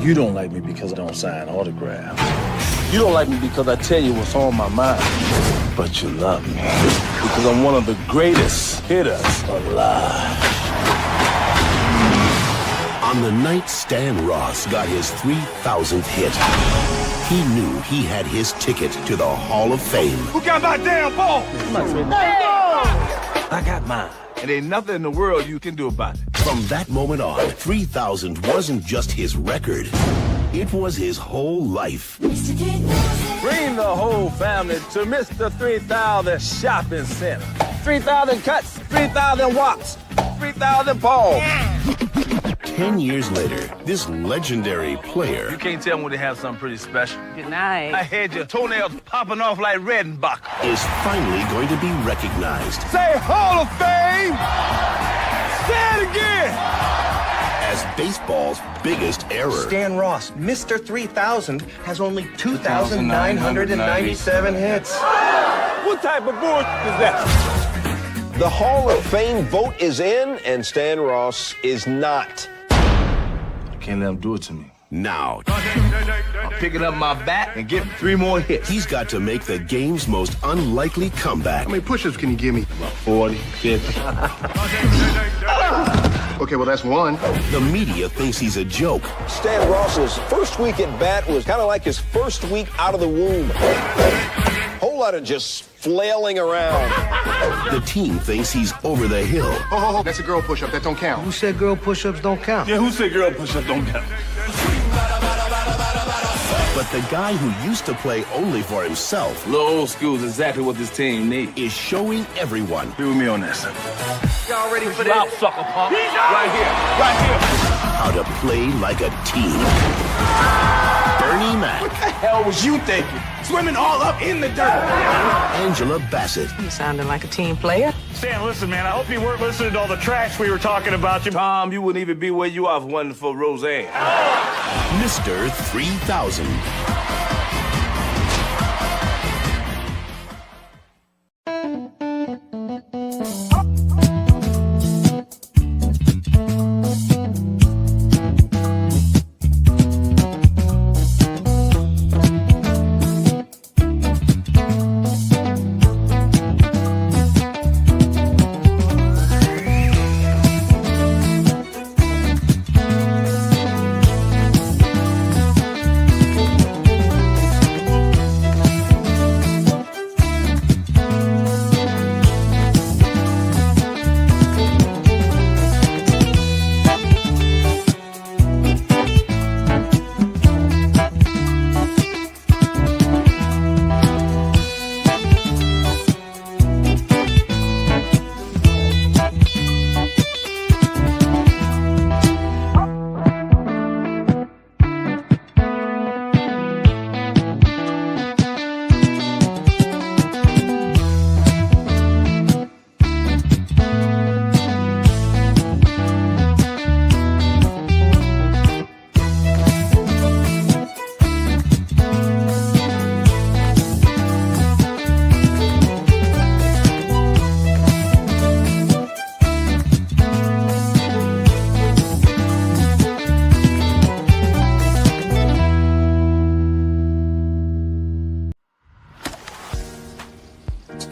You don't like me because I don't sign autographs. You don't like me because I tell you what's on my mind. But you love me because I'm one of the greatest hitters alive. On the night Stan Ross got his 3,000th hit, he knew he had his ticket to the Hall of Fame. Who got my damn ball? I got mine. And ain't nothing in the world you can do about it. From that moment on, 3,000 wasn't just his record. It was his whole life. Bring the whole family to Mr. 3000 Shopping Center. 3,000 cuts, 3,000 walks, 3,000 balls. 10 years later, this legendary player You can't tell me when they have something pretty special. Good night. I had your toenails popping off like Redenbacher. is finally going to be recognized Say Hall of Fame! Say it again! as baseball's biggest error. Stan Ross, Mr. 3000, has only 2,997 hits. What type of bullshit is that? The Hall of Fame vote is in, and Stan Ross is not. You can't let them do it to me. Now, I'm picking up my bat and getting 3 more hits. he's got to make the game's most unlikely comeback. How many push-ups can you give me? 40, 50. Okay, well, that's one. The media thinks he's a joke. Stan Ross's first week at bat was kind of like his first week out of the womb. Whole lot of just flailing around. The team thinks he's over the hill. Oh, that's a girl push-up. That don't count. Who said girl push-ups don't count? Yeah, who said girl push-up don't count? But the guy who used to play only for himself Little old school is exactly what this team needs. is showing everyone Be with me on this. Y'all ready for Drop, sucker punk. Right here, right here. how to play like a team. Bernie Mac, What the hell was you thinking? Swimming all up in the dirt. Angela Bassett, You sounding like a team player. Stan, listen, man, I hope you weren't listening to all the trash we were talking about. Tom, you wouldn't even be where you are if it wasn't for Roseanne. Mr. 3000.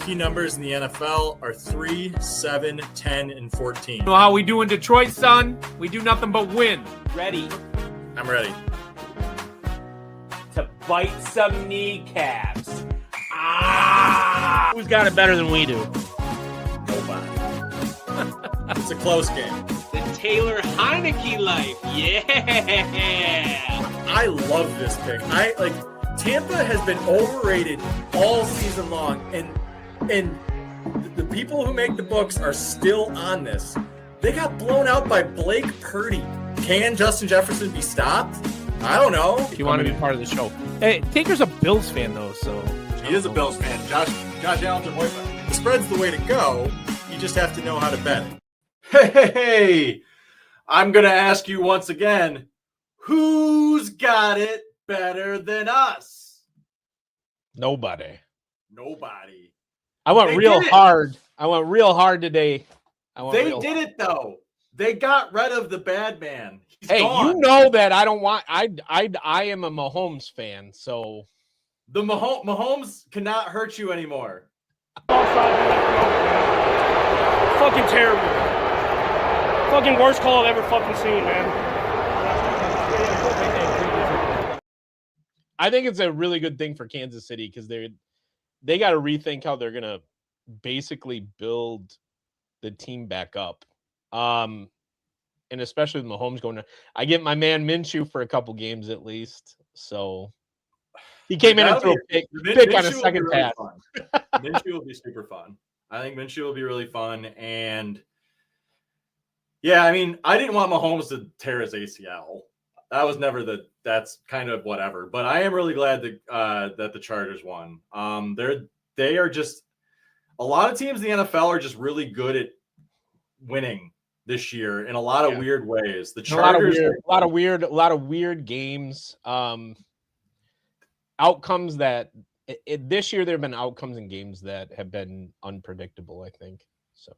Key numbers in the NFL are 3, 7, 10, and 14. You know how we do in Detroit, son? We do nothing but win. Ready I'm ready. to bite some kneecaps. Ah! Who's got it better than we do? Nobody. It's a close game. The Taylor Heineke life. Yeah. I love this pick. Tampa has been overrated all season long, and the people who make the books are still on this. They got blown out by Blake Purdy. Can Justin Jefferson be stopped? I don't know. If you want to be part of the show. Hey, Tinker's a Bills fan, though, so. He is a Bills fan. Josh Allen's your boyfriend. The spread's the way to go. You just have to know how to bet it. Hey, I'm going to ask you once again, who's got it better than us? Nobody. Nobody. I went They real did it. hard. I went real hard today. They did it, though. They got rid of the bad man. He's Hey, gone. you know that I don't want. I am a Mahomes fan, so The Mahomes cannot hurt you anymore. Fucking terrible. Fucking worst call I've ever fucking seen, man. I think it's a really good thing for Kansas City because they got to rethink how they're gonna basically build the team back up. And especially with Mahomes going to, I get my man Minshew for a couple games at least. So he came in and threw a pick on a second pass. Minshew will be super fun. I think Minshew will be really fun. And yeah, I mean, I didn't want Mahomes to tear his ACL. That was never that's kind of whatever. But I am really glad that that the Chargers won. They are just, a lot of teams in the NFL are just really good at winning this year in a lot of weird ways. The Chargers, a lot of weird games. Outcomes that this year there have been outcomes in games that have been unpredictable, I think. So,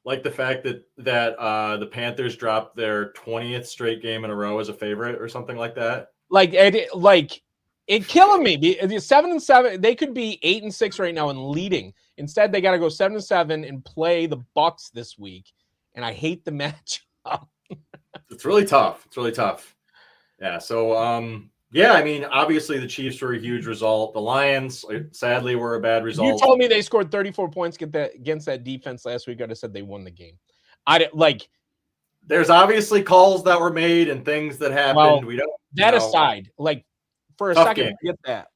like the fact that the Panthers dropped their 20th straight game in a row as a favorite or something like that. It killing me. 7-7, they could be 8-6 right now and leading. Instead, they got to go 7-7 and play the Bucks this week. And I hate the matchup. It's really tough. Yeah. So, yeah, I mean, obviously the Chiefs were a huge result. The Lions, sadly, were a bad result. You told me they scored 34 points against that defense last week. I said they won the game. There's obviously calls that were made and things that happened. Well, we don't. That aside, for a Tough second, game. get that.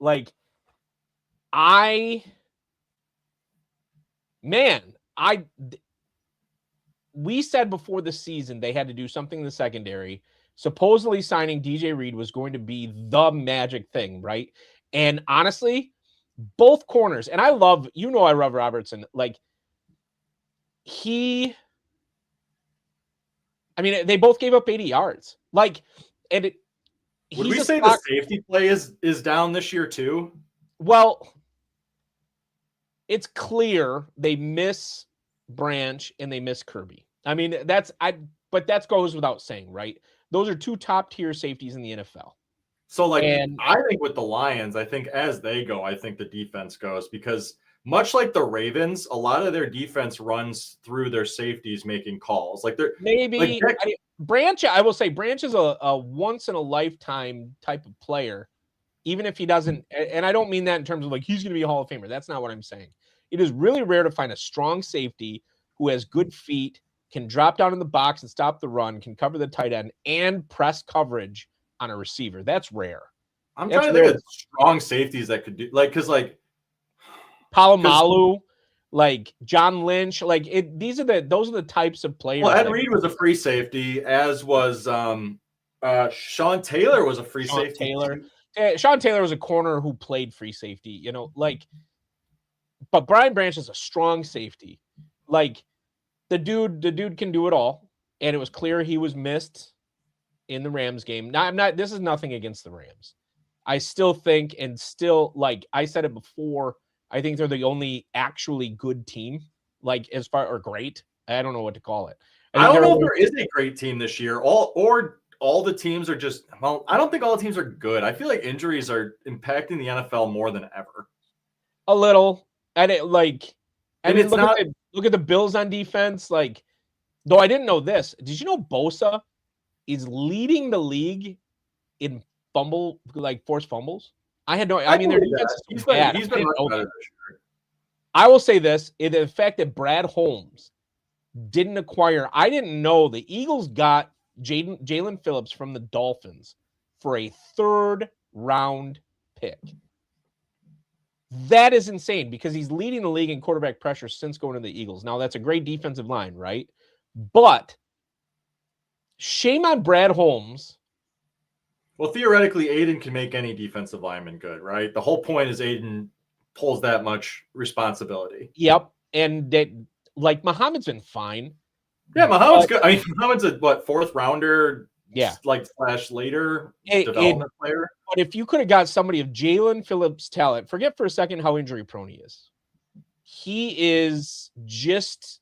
We said before the season they had to do something in the secondary. Supposedly signing DJ Reed was going to be the magic thing, right? And honestly, both corners, and I love Robertson. They both gave up 80 yards. Would we say the safety play is down this year too? Well, it's clear they miss Branch and they miss Kirby. I mean, but that goes without saying, right? Those are two top tier safeties in the NFL. So I think with the Lions, I think as they go, I think the defense goes because much like the Ravens, a lot of their defense runs through their safeties making calls. Branch, I will say Branch is a once in a lifetime type of player, even if he doesn't, and I don't mean that in terms of he's going to be a Hall of Famer. That's not what I'm saying. It is really rare to find a strong safety who has good feet, can drop down in the box and stop the run, can cover the tight end, and press coverage on a receiver. That's rare. I'm trying to think of strong safeties that could do Palomalu, John Lynch, those are the types of players. Well, Ed Reed was a free safety, as was Sean Taylor was a free safety. Sean Taylor was a corner who played free safety, but Brian Branch is a strong safety. The dude can do it all, and it was clear he was missed in the Rams game. Now, this is nothing against the Rams. I still think, and I said it before, I think they're the only actually good team, or great. I don't know what to call it. I don't know if there is a great team this year. All the teams are just, I don't think all the teams are good. I feel like injuries are impacting the NFL more than ever. A little. And look at the Bills on defense. Though I didn't know this. Did you know Bosa is leading the league in forced fumbles? I had no. I mean, their defense is bad. He's been much better this year. I will say this: the fact that Brad Holmes didn't acquire. I didn't know the Eagles got Jalen Phillips from the Dolphins for a 3rd round pick. That is insane because he's leading the league in quarterback pressure since going to the Eagles. Now, that's a great defensive line, right? But shame on Brad Holmes. Well, theoretically, Aiden can make any defensive lineman good, right? The whole point is Aiden pulls that much responsibility. Yep. And Muhammad's been fine. Yeah, Muhammad's good. I mean, Muhammad's a 4th rounder. Yeah. / later development player. But if you could have got somebody of Jalen Phillips' talent, forget for a second how injury prone he is. He is just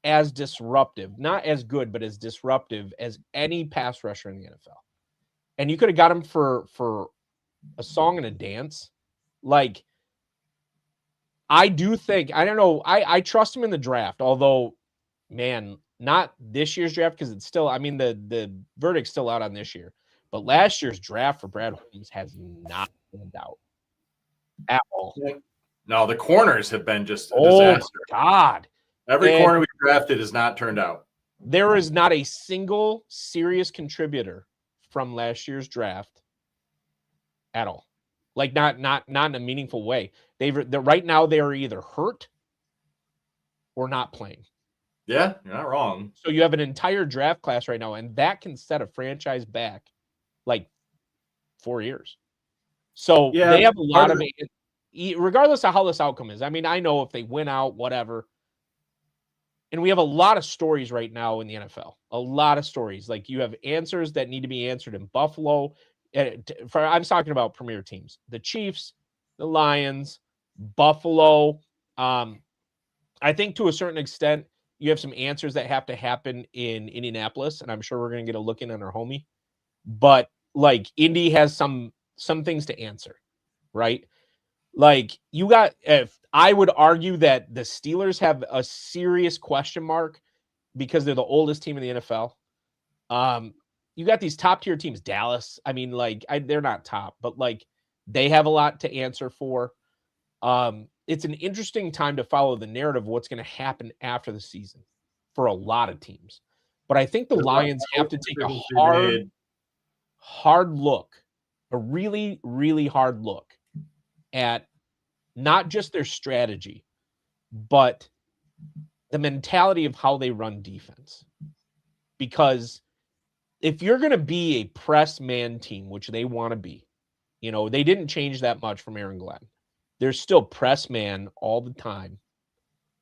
as disruptive, not as good, but as disruptive as any pass rusher in the NFL. And you could have got him for a song and a dance. Like, I do think, I don't know, I trust him in the draft, although, man, not this year's draft, because it's still, I mean, the verdict's still out on this year. But last year's draft for Brad Holmes has not been out at all. No, the corners have been just a Oh, disaster. God. Every And corner we drafted has not turned out. there is not a single serious contributor from last year's draft at all. Like, not in a meaningful way. Right now they are either hurt or not playing. Yeah, you're not wrong. So you have an entire draft class right now, and that can set a franchise back like 4 years. So Yeah, they have a lot part of it, regardless of how this outcome is. I mean, I know if they win out, whatever. And we have a lot of stories right now in the NFL. A lot of stories. Like, you have answers that need to be answered in Buffalo. I'm talking about premier teams. The Chiefs, the Lions, Buffalo. I think to a certain extent, you have some answers that have to happen in Indianapolis, and I'm sure we're going to get a look in on our homie. But, like, Indy has some things to answer, right? Like, you got, if I would argue that the Steelers have a serious question mark because they're the oldest team in the NFL. You got these top tier teams, Dallas. I mean, like, they're not top, but like, they have a lot to answer for. It's an interesting time to follow the narrative of what's going to happen after the season for a lot of teams. But I think the Lions have to take a hard look, a really, really hard look at not just their strategy, but the mentality of how they run defense. Because if you're going to be a press man team, which they want to be, you know, they didn't change that much from Aaron Glenn. They're still press man all the time.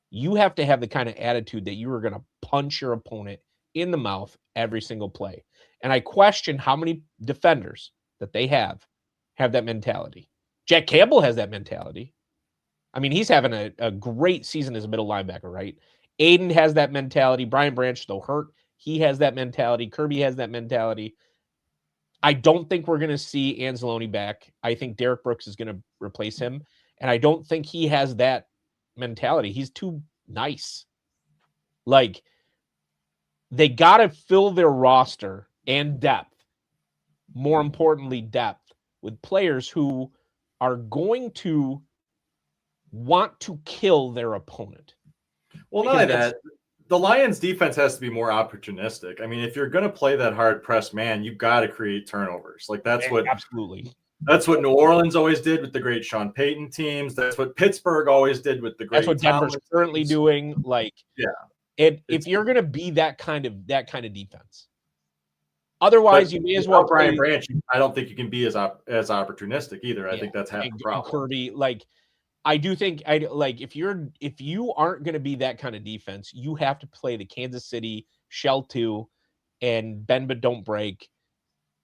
You have to have the kind of attitude that you are going to punch your opponent in the mouth every single play. And I question how many defenders that they have that mentality. Jack Campbell has that mentality. I mean, he's having a great season as a middle linebacker, right? Aiden has that mentality. Brian Branch, though hurt, he has that mentality. Kirby has that mentality. I don't think we're going to see Anzalone back. I think Derek Brooks is going to replace him. And I don't think he has that mentality. He's too nice. Like, they got to fill their roster and depth. More importantly, depth with players who are going to want to kill their opponent. Well, not only that, the Lions defense has to be more opportunistic. I mean, if you're going to play that hard press man, you've got to create turnovers. Like, that's what absolutely. That's what New Orleans always did with the great Sean Payton teams. That's what Pittsburgh always did with the great. That's what Denver's currently doing. Like, yeah, if you're going to be that kind of defense, otherwise you may as well. Brian Branch, I don't think you can be as opportunistic either. I think that's half the problem. Kirby, like, I do think if you aren't going to be that kind of defense, you have to play the Kansas City shell 2 and bend but don't break.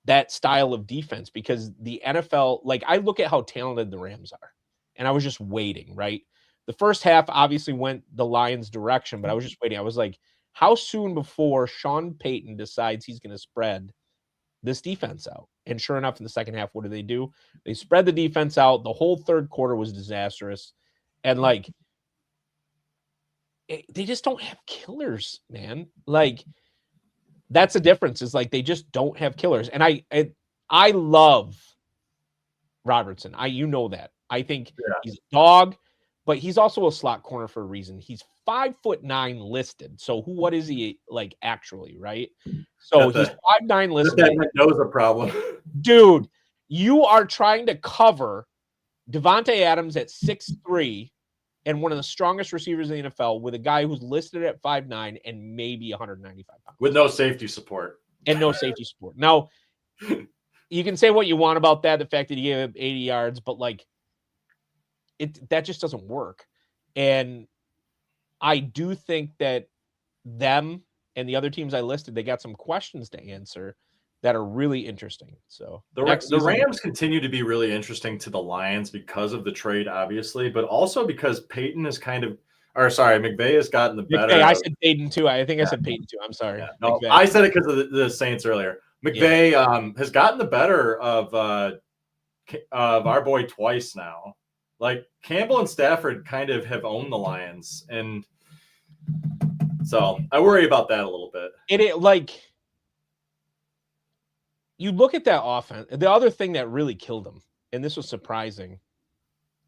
That style of defense, because the NFL, like, I look at how talented the Rams are, and I was just waiting, right? The first half obviously went the Lions' direction, but I was just waiting. I was like, how soon before Sean Payton decides he's going to spread this defense out? And sure enough, in the second half, what do? They spread the defense out. The whole third quarter was disastrous. And, like, they just don't have killers, man. Like, that's the difference, is like they just don't have killers. And I love Robertson. You know that. I think he's a dog, but he's also a slot corner for a reason. He's 5'9" listed. So what is he like actually, right? So he's 5'9" listed. That knows a problem. Dude, you are trying to cover Devontae Adams at 6'3" and one of the strongest receivers in the NFL with a guy who's listed at 5'9" and maybe 195 pounds. With no safety support. And no safety support. Now, you can say what you want about that, the fact that he gave up 80 yards, but, like, that just doesn't work. And I do think that them and the other teams I listed, they got some questions to answer that are really interesting. So the Rams continue to be really interesting to the Lions because of the trade, obviously, but also because Peyton is kind of Or sorry, McVay has gotten the better. I said Peyton too. I think I said Peyton too. I'm sorry. Yeah, no, McVay. I said it because of the Saints earlier. McVay has gotten the better of our boy twice now. Like Campbell and Stafford kind of have owned the Lions, and so I worry about that a little bit. It like you look at that offense. The other thing that really killed them, and this was surprising,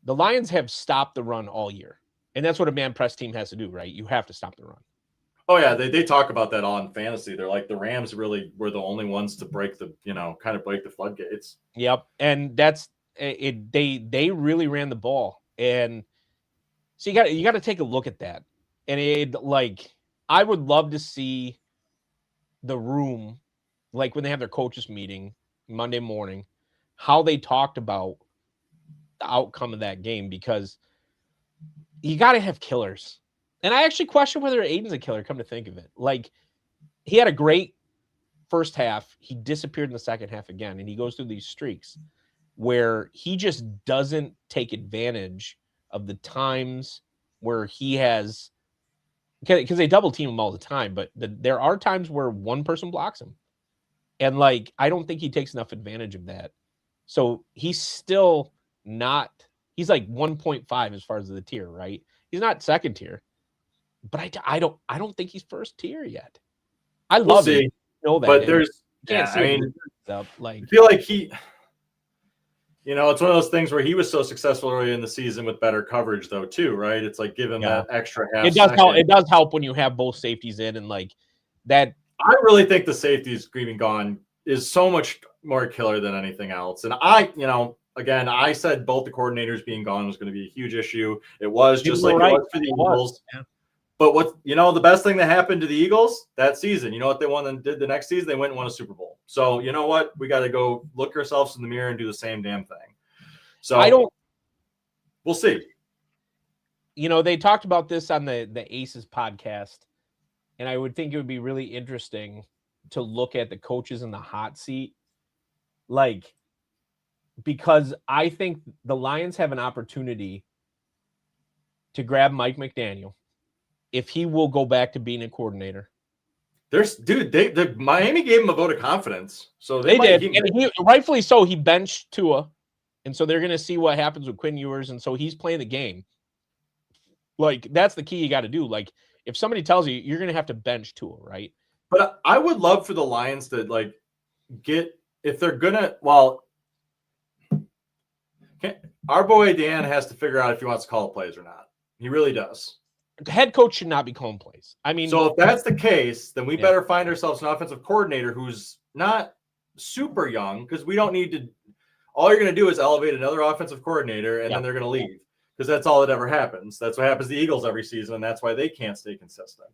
the Lions have stopped the run all year, and that's what a man press team has to do, right? You have to stop the run. Oh yeah, they talk about that on fantasy. They're like the Rams really were the only ones to break the kind of break the floodgates. Yep, and that's it. They really ran the ball, and so you got to take a look at that. And it like I would love to see the room, like when they have their coaches meeting Monday morning, how they talked about the outcome of that game, because you got to have killers. And I actually question whether Aiden's a killer, come to think of it. Like, he had a great first half. He disappeared in the second half again, and he goes through these streaks where he just doesn't take advantage of the times where he has – because they double team him all the time, but there are times where one person blocks him. And, like, I don't think he takes enough advantage of that. So he's still not – he's like 1.5 as far as the tier, right? He's not second tier. But I don't think he's first tier yet. I love it. You know that, but there's can't see I mean, like I feel like he, it's one of those things where he was so successful early in the season with better coverage though too, right? It's like give him that extra half. It does help. It does help when you have both safeties in and like that. I really think the safeties being gone is so much more killer than anything else. And again, I said both the coordinators being gone was going to be a huge issue. It was just like it was for the Eagles. Yeah. But the best thing that happened to the Eagles that season, you know what they won and did the next season? They went and won a Super Bowl. So you know what? We got to go look ourselves in the mirror and do the same damn thing. So we'll see. They talked about this on the Aces podcast, and I would think it would be really interesting to look at the coaches in the hot seat. Like, because I think the Lions have an opportunity to grab Mike McDaniel if he will go back to being a coordinator. The Miami gave him a vote of confidence. So they did. And rightfully so, he benched Tua. And so they're going to see what happens with Quinn Ewers. And so he's playing the game. Like, that's the key you got to do. Like, if somebody tells you, you're going to have to bench Tua, right? But I would love for the Lions to, like, if they're going to, our boy Dan has to figure out if he wants to call plays or not. He really does. The head coach should not be calling plays. I mean, so if that's the case, then we better find ourselves an offensive coordinator who's not super young, because we don't need to. All you're going to do is elevate another offensive coordinator, and then they're going to leave, because that's all that ever happens. That's what happens to the Eagles every season, and that's why they can't stay consistent.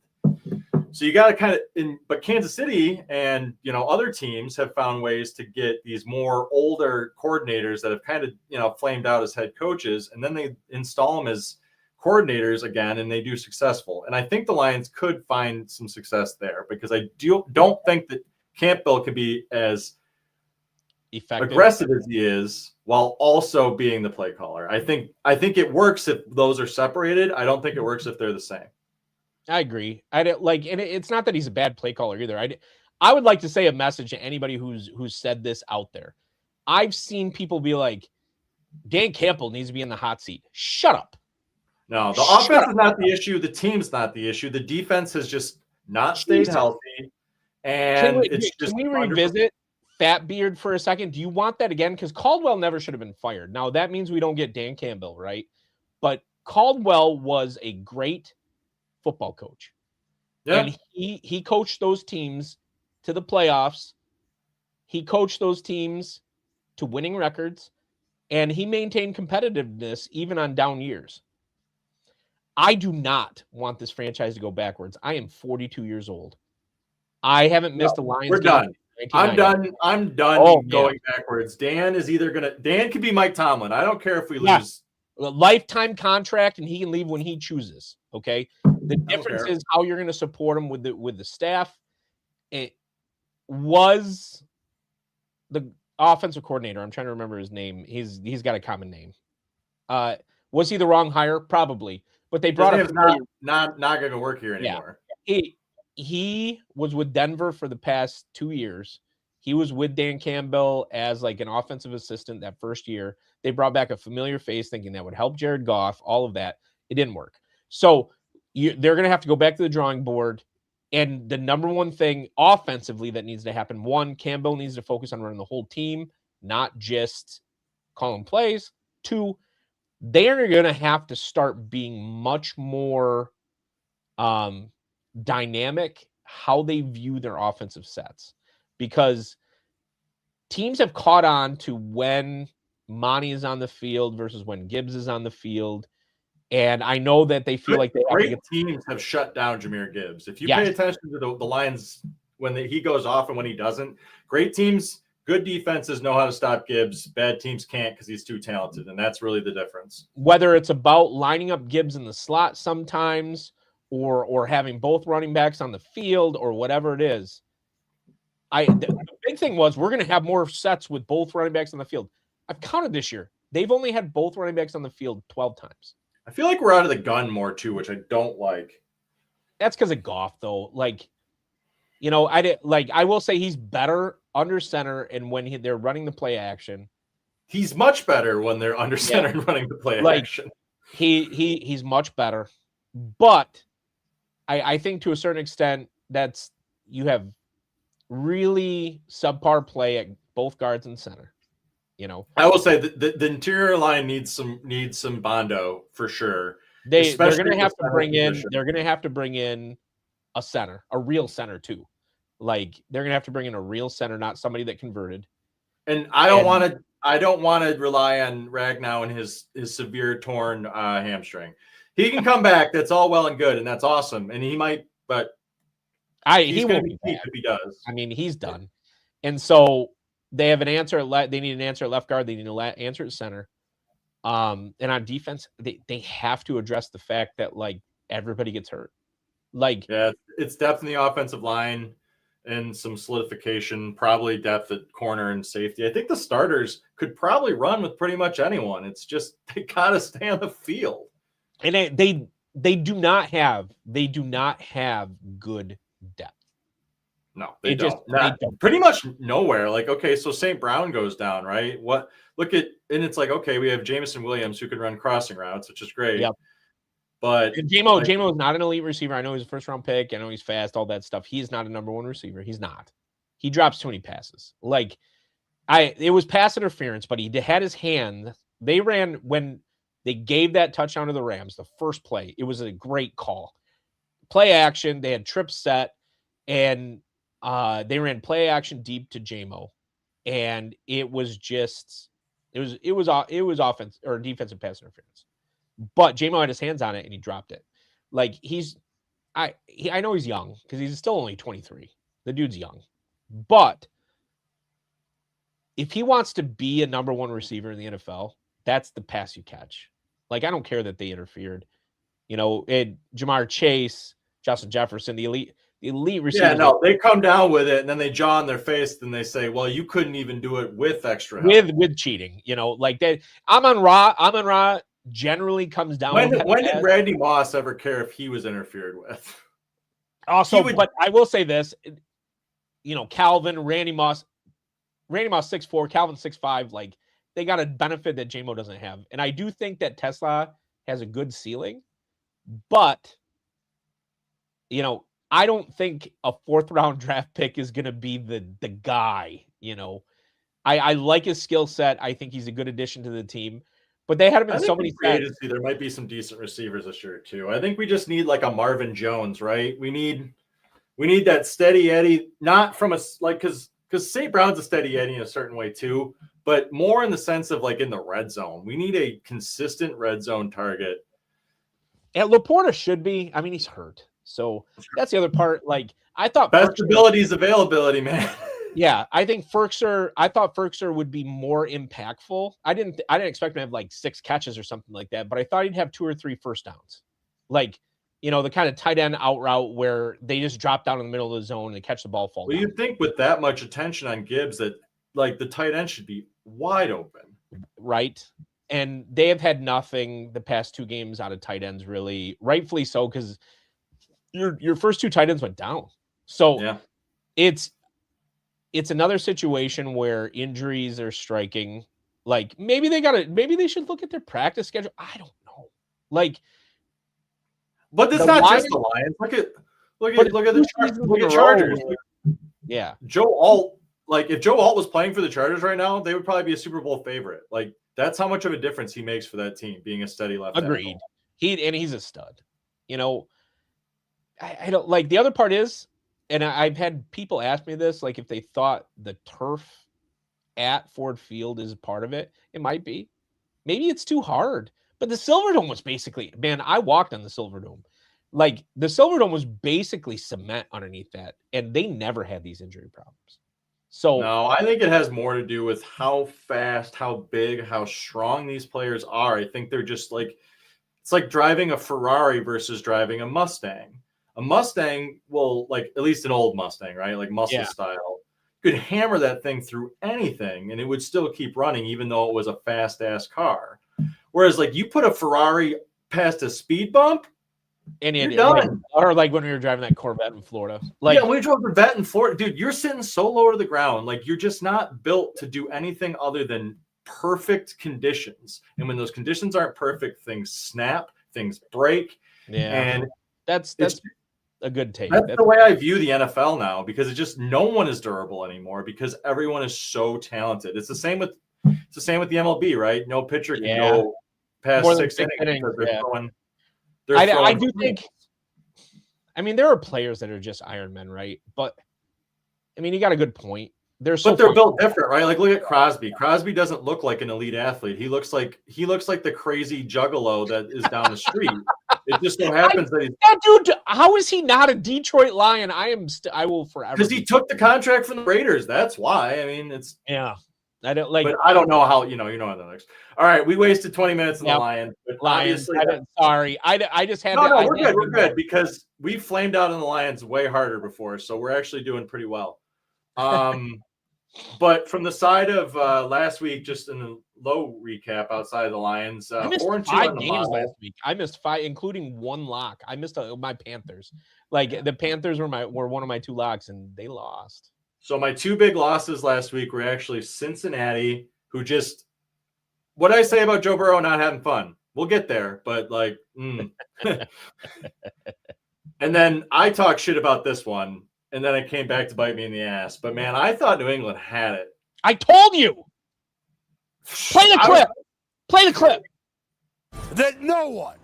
So you got to kind of, but Kansas City and other teams have found ways to get these more older coordinators that have kind of flamed out as head coaches, and then they install them as coordinators again, and they do successful. And I think the Lions could find some success there, because I don't think that Campbell could be as effective, aggressive as he is while also being the play caller. I think it works if those are separated. I don't think it works if they're the same. I agree. And it's not that he's a bad play caller either. I would like to say a message to anybody who's said this out there. I've seen people be like, Dan Campbell needs to be in the hot seat. Shut up. No, the offense is not the issue. The team's not the issue. The defense has just not stayed healthy. And can we revisit Fat Beard for a second? Do you want that again? Because Caldwell never should have been fired. Now, that means we don't get Dan Campbell, right? But Caldwell was a great football coach. Yeah. And he coached those teams to the playoffs. He coached those teams to winning records. And he maintained competitiveness even on down years. I do not want this franchise to go backwards. I am 42 years old. I haven't missed a Lions game. We're done. I'm done going backwards. Dan could be Mike Tomlin. I don't care if we lose. A lifetime contract, and he can leave when he chooses. Okay. The difference is how you're going to support him with the staff. It was the offensive coordinator. I'm trying to remember his name. He's got a common name. Was he the wrong hire? Probably. But they brought him not going to work here anymore. He was with Denver for the past 2 years. He was with Dan Campbell as like an offensive assistant that first year. They brought back a familiar face thinking that would help Jared Goff, all of that. It didn't work. So they're going to have to go back to the drawing board. And the number one thing offensively that needs to happen, one, Campbell needs to focus on running the whole team, not just calling plays. Two, they're going to have to start being much more dynamic how they view their offensive sets, because teams have caught on to when Monty is on the field versus when Gibbs is on the field. And I know that they feel like they have great teams have shut down Jahmyr Gibbs. If you pay attention to the Lions when he goes off and when he doesn't, great teams, good defenses know how to stop Gibbs. Bad teams can't because he's too talented, and that's really the difference. Whether it's about lining up Gibbs in the slot sometimes, or having both running backs on the field, or whatever it is, the big thing was we're going to have more sets with both running backs on the field. I've counted this year; they've only had both running backs on the field 12 times. I feel like we're out of the gun more too, which I don't like. That's because of Goff, though. Like, I will say he's better under center, and when they're running the play action, he's much better when they're under center and running the play action. He's much better, but I think to a certain extent you have really subpar play at both guards and center. I will say the interior line needs some Bondo for sure. They're going to have to bring in. They're going to have to bring in a center, a real center too. Like they're going to have to bring in a real center, not somebody that converted. And I don't want to rely on Ragnow and his severe torn hamstring. He can come back. That's all well and good, and that's awesome. And he might, but he won't be back if he does. I mean, he's done, and so they have an answer at left. They need an answer at left guard. They need an answer at center. And on defense, they have to address the fact that like everybody gets hurt. Like it's depth in the offensive line and some solidification, probably depth at corner and safety. I think the starters could probably run with pretty much anyone. It's just they gotta stay on the field. And they do not have good depth. No, they don't. Pretty much nowhere. Like, okay, so St. Brown goes down, right? And it's like, okay, we have Jameson Williams who can run crossing routes, which is great. Yep. But JMO is not an elite receiver. I know he's a first round pick. I know he's fast, all that stuff. He's not a number one receiver. He's not. He drops too many passes. Like it was pass interference, but he had his hand. They ran when they gave that touchdown to the Rams, the first play. It was a great call. Play action. They had trips set, and they ran play action deep to JMO, and it was offense or defensive pass interference. But JMO had his hands on it and he dropped it. Like I know he's young because he's still only 23. The dude's young, but if he wants to be a number one receiver in the NFL, that's the pass you catch. Like I don't care that they interfered. Jamar Chase, Justin Jefferson, the elite receivers. Yeah, no, they come down with it and then they jaw on their face and they say, well, you couldn't even do it with extra help. With cheating, like that. Amon Ra generally comes down. When did Randy Moss ever care if he was interfered with? Also, but I will say this, Randy Moss 6'4", Calvin 6'5", like they got a benefit that JMO doesn't have. And I do think that Tesla has a good ceiling, but I don't think a 4th round draft pick is going to be the guy, I like his skill set. I think he's a good addition to the team, but they had him in so many sets. There might be some decent receivers this year too. I think we just need like a Marvin Jones, right? We need that steady Eddie, not from because St. Brown's a steady Eddie in a certain way too, but more in the sense of like in the red zone. We need a consistent red zone target. And Laporta should be. I mean, he's hurt. So that's the other part. Like I thought best ability is availability, man. Yeah, I thought Ferkser would be more impactful. I didn't expect him to have like 6 catches or something like that, but I thought he'd have 2 or 3 first downs. Like, the kind of tight end out route where they just drop down in the middle of the zone and they catch the ball fall down. You'd think with that much attention on Gibbs that like the tight end should be wide open. Right. And they have had nothing the past 2 games out of tight ends, really, rightfully so, because your first 2 tight ends went down. So it's another situation where injuries are striking. Like maybe they should look at their practice schedule. I don't know. Like, but it's not just the Lions. Look at the Chargers. Yeah, Joe Alt. Like if Joe Alt was playing for the Chargers right now, they would probably be a Super Bowl favorite. Like that's how much of a difference he makes for that team, being a steady left. Agreed. He's a stud. You know, I don't like the other part is, and I've had people ask me this, like if they thought the turf at Ford Field is part of it. It might be. Maybe it's too hard. But the Silverdome was basically, man, I walked on the Silverdome. Like the Silverdome was basically cement underneath that, and they never had these injury problems. So no, I think it has more to do with how fast, how big, how strong these players are. I think they're just like, it's like driving a Ferrari versus driving a Mustang. A Mustang will, like, at least an old Mustang, right? Like muscle style, could hammer that thing through anything and it would still keep running, even though it was a fast ass car. Whereas, like, you put a Ferrari past a speed bump, and you're done. Like, or like when we were driving that Corvette in Florida. Like, yeah, we drove the Corvette in Florida, dude. You're sitting so low to the ground, like you're just not built to do anything other than perfect conditions. And when those conditions aren't perfect, things snap, things break. Yeah, and that's a good take. That's the way I view the NFL now, because it's just no one is durable anymore because everyone is so talented. It's the same with the MLB, right? No pitcher can go past More 6 innings. I do think. I mean, there are players that are just Iron Men, right? But I mean, you got a good point. They're built different, right? Like look at Crosby. Crosby doesn't look like an elite athlete. He looks like the crazy juggalo that is down the street. It just so happens that dude. How is he not a Detroit Lion? I will forever. Because he took the contract from the Raiders. That's why. I mean, it's I don't like. But I don't know how. You know how the next. All right, we wasted 20 minutes in the Lions. Obviously, sorry. I just had. No, we're good because we flamed out on the Lions way harder before, so we're actually doing pretty well. But from the side of last week, just in the low recap outside of the Lions, I missed 4-2 5 games last week. I missed 5, including 1 lock. I missed my Panthers. Like the Panthers were one of my 2 locks, and they lost. So my 2 big losses last week were actually Cincinnati, who just what did I say about Joe Burrow not having fun? We'll get there, but like, and then I talked shit about this one. And then it came back to bite me in the ass. But, man, I thought New England had it. I told you. Play the clip. Play the clip. That no one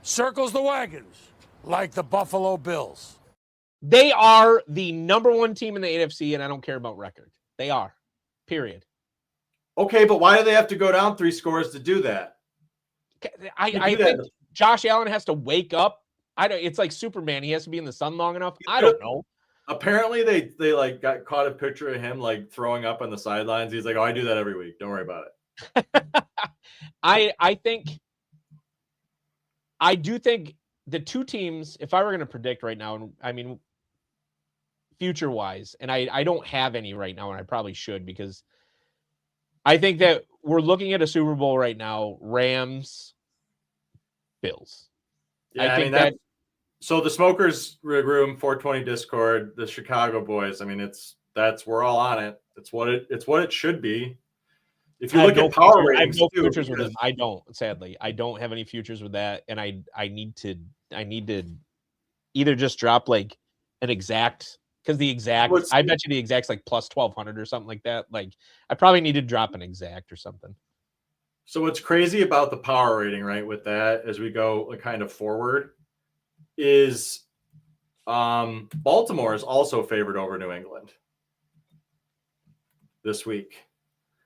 circles the wagons like the Buffalo Bills. They are the number 1 team in the NFC, and I don't care about record. They are. Period. Okay, but why do they have to go down 3 scores to do that? I think Josh Allen has to wake up. It's like Superman. He has to be in the sun long enough. I don't know. Apparently they like got caught a picture of him like throwing up on the sidelines. He's like, "Oh, I do that every week. Don't worry about it." I do think the 2 teams, if I were going to predict right now, I mean, future wise, and I don't have any right now, and I probably should, because I think that we're looking at a Super Bowl right now, Rams, Bills. Yeah, I think that. So the Smokers Room 420 Discord, the Chicago boys. I mean, we're all on it. It's what it should be. If you look at power ratings, I have no futures with them. I don't. Sadly, I don't have any futures with that, and I need to either just drop like an exact, because the exact. I bet you the exact's like plus 1,200 or something like that. Like I probably need to drop an exact or something. So what's crazy about the power rating, right? With that, as we go kind of forward, is Baltimore is also favored over New England this week.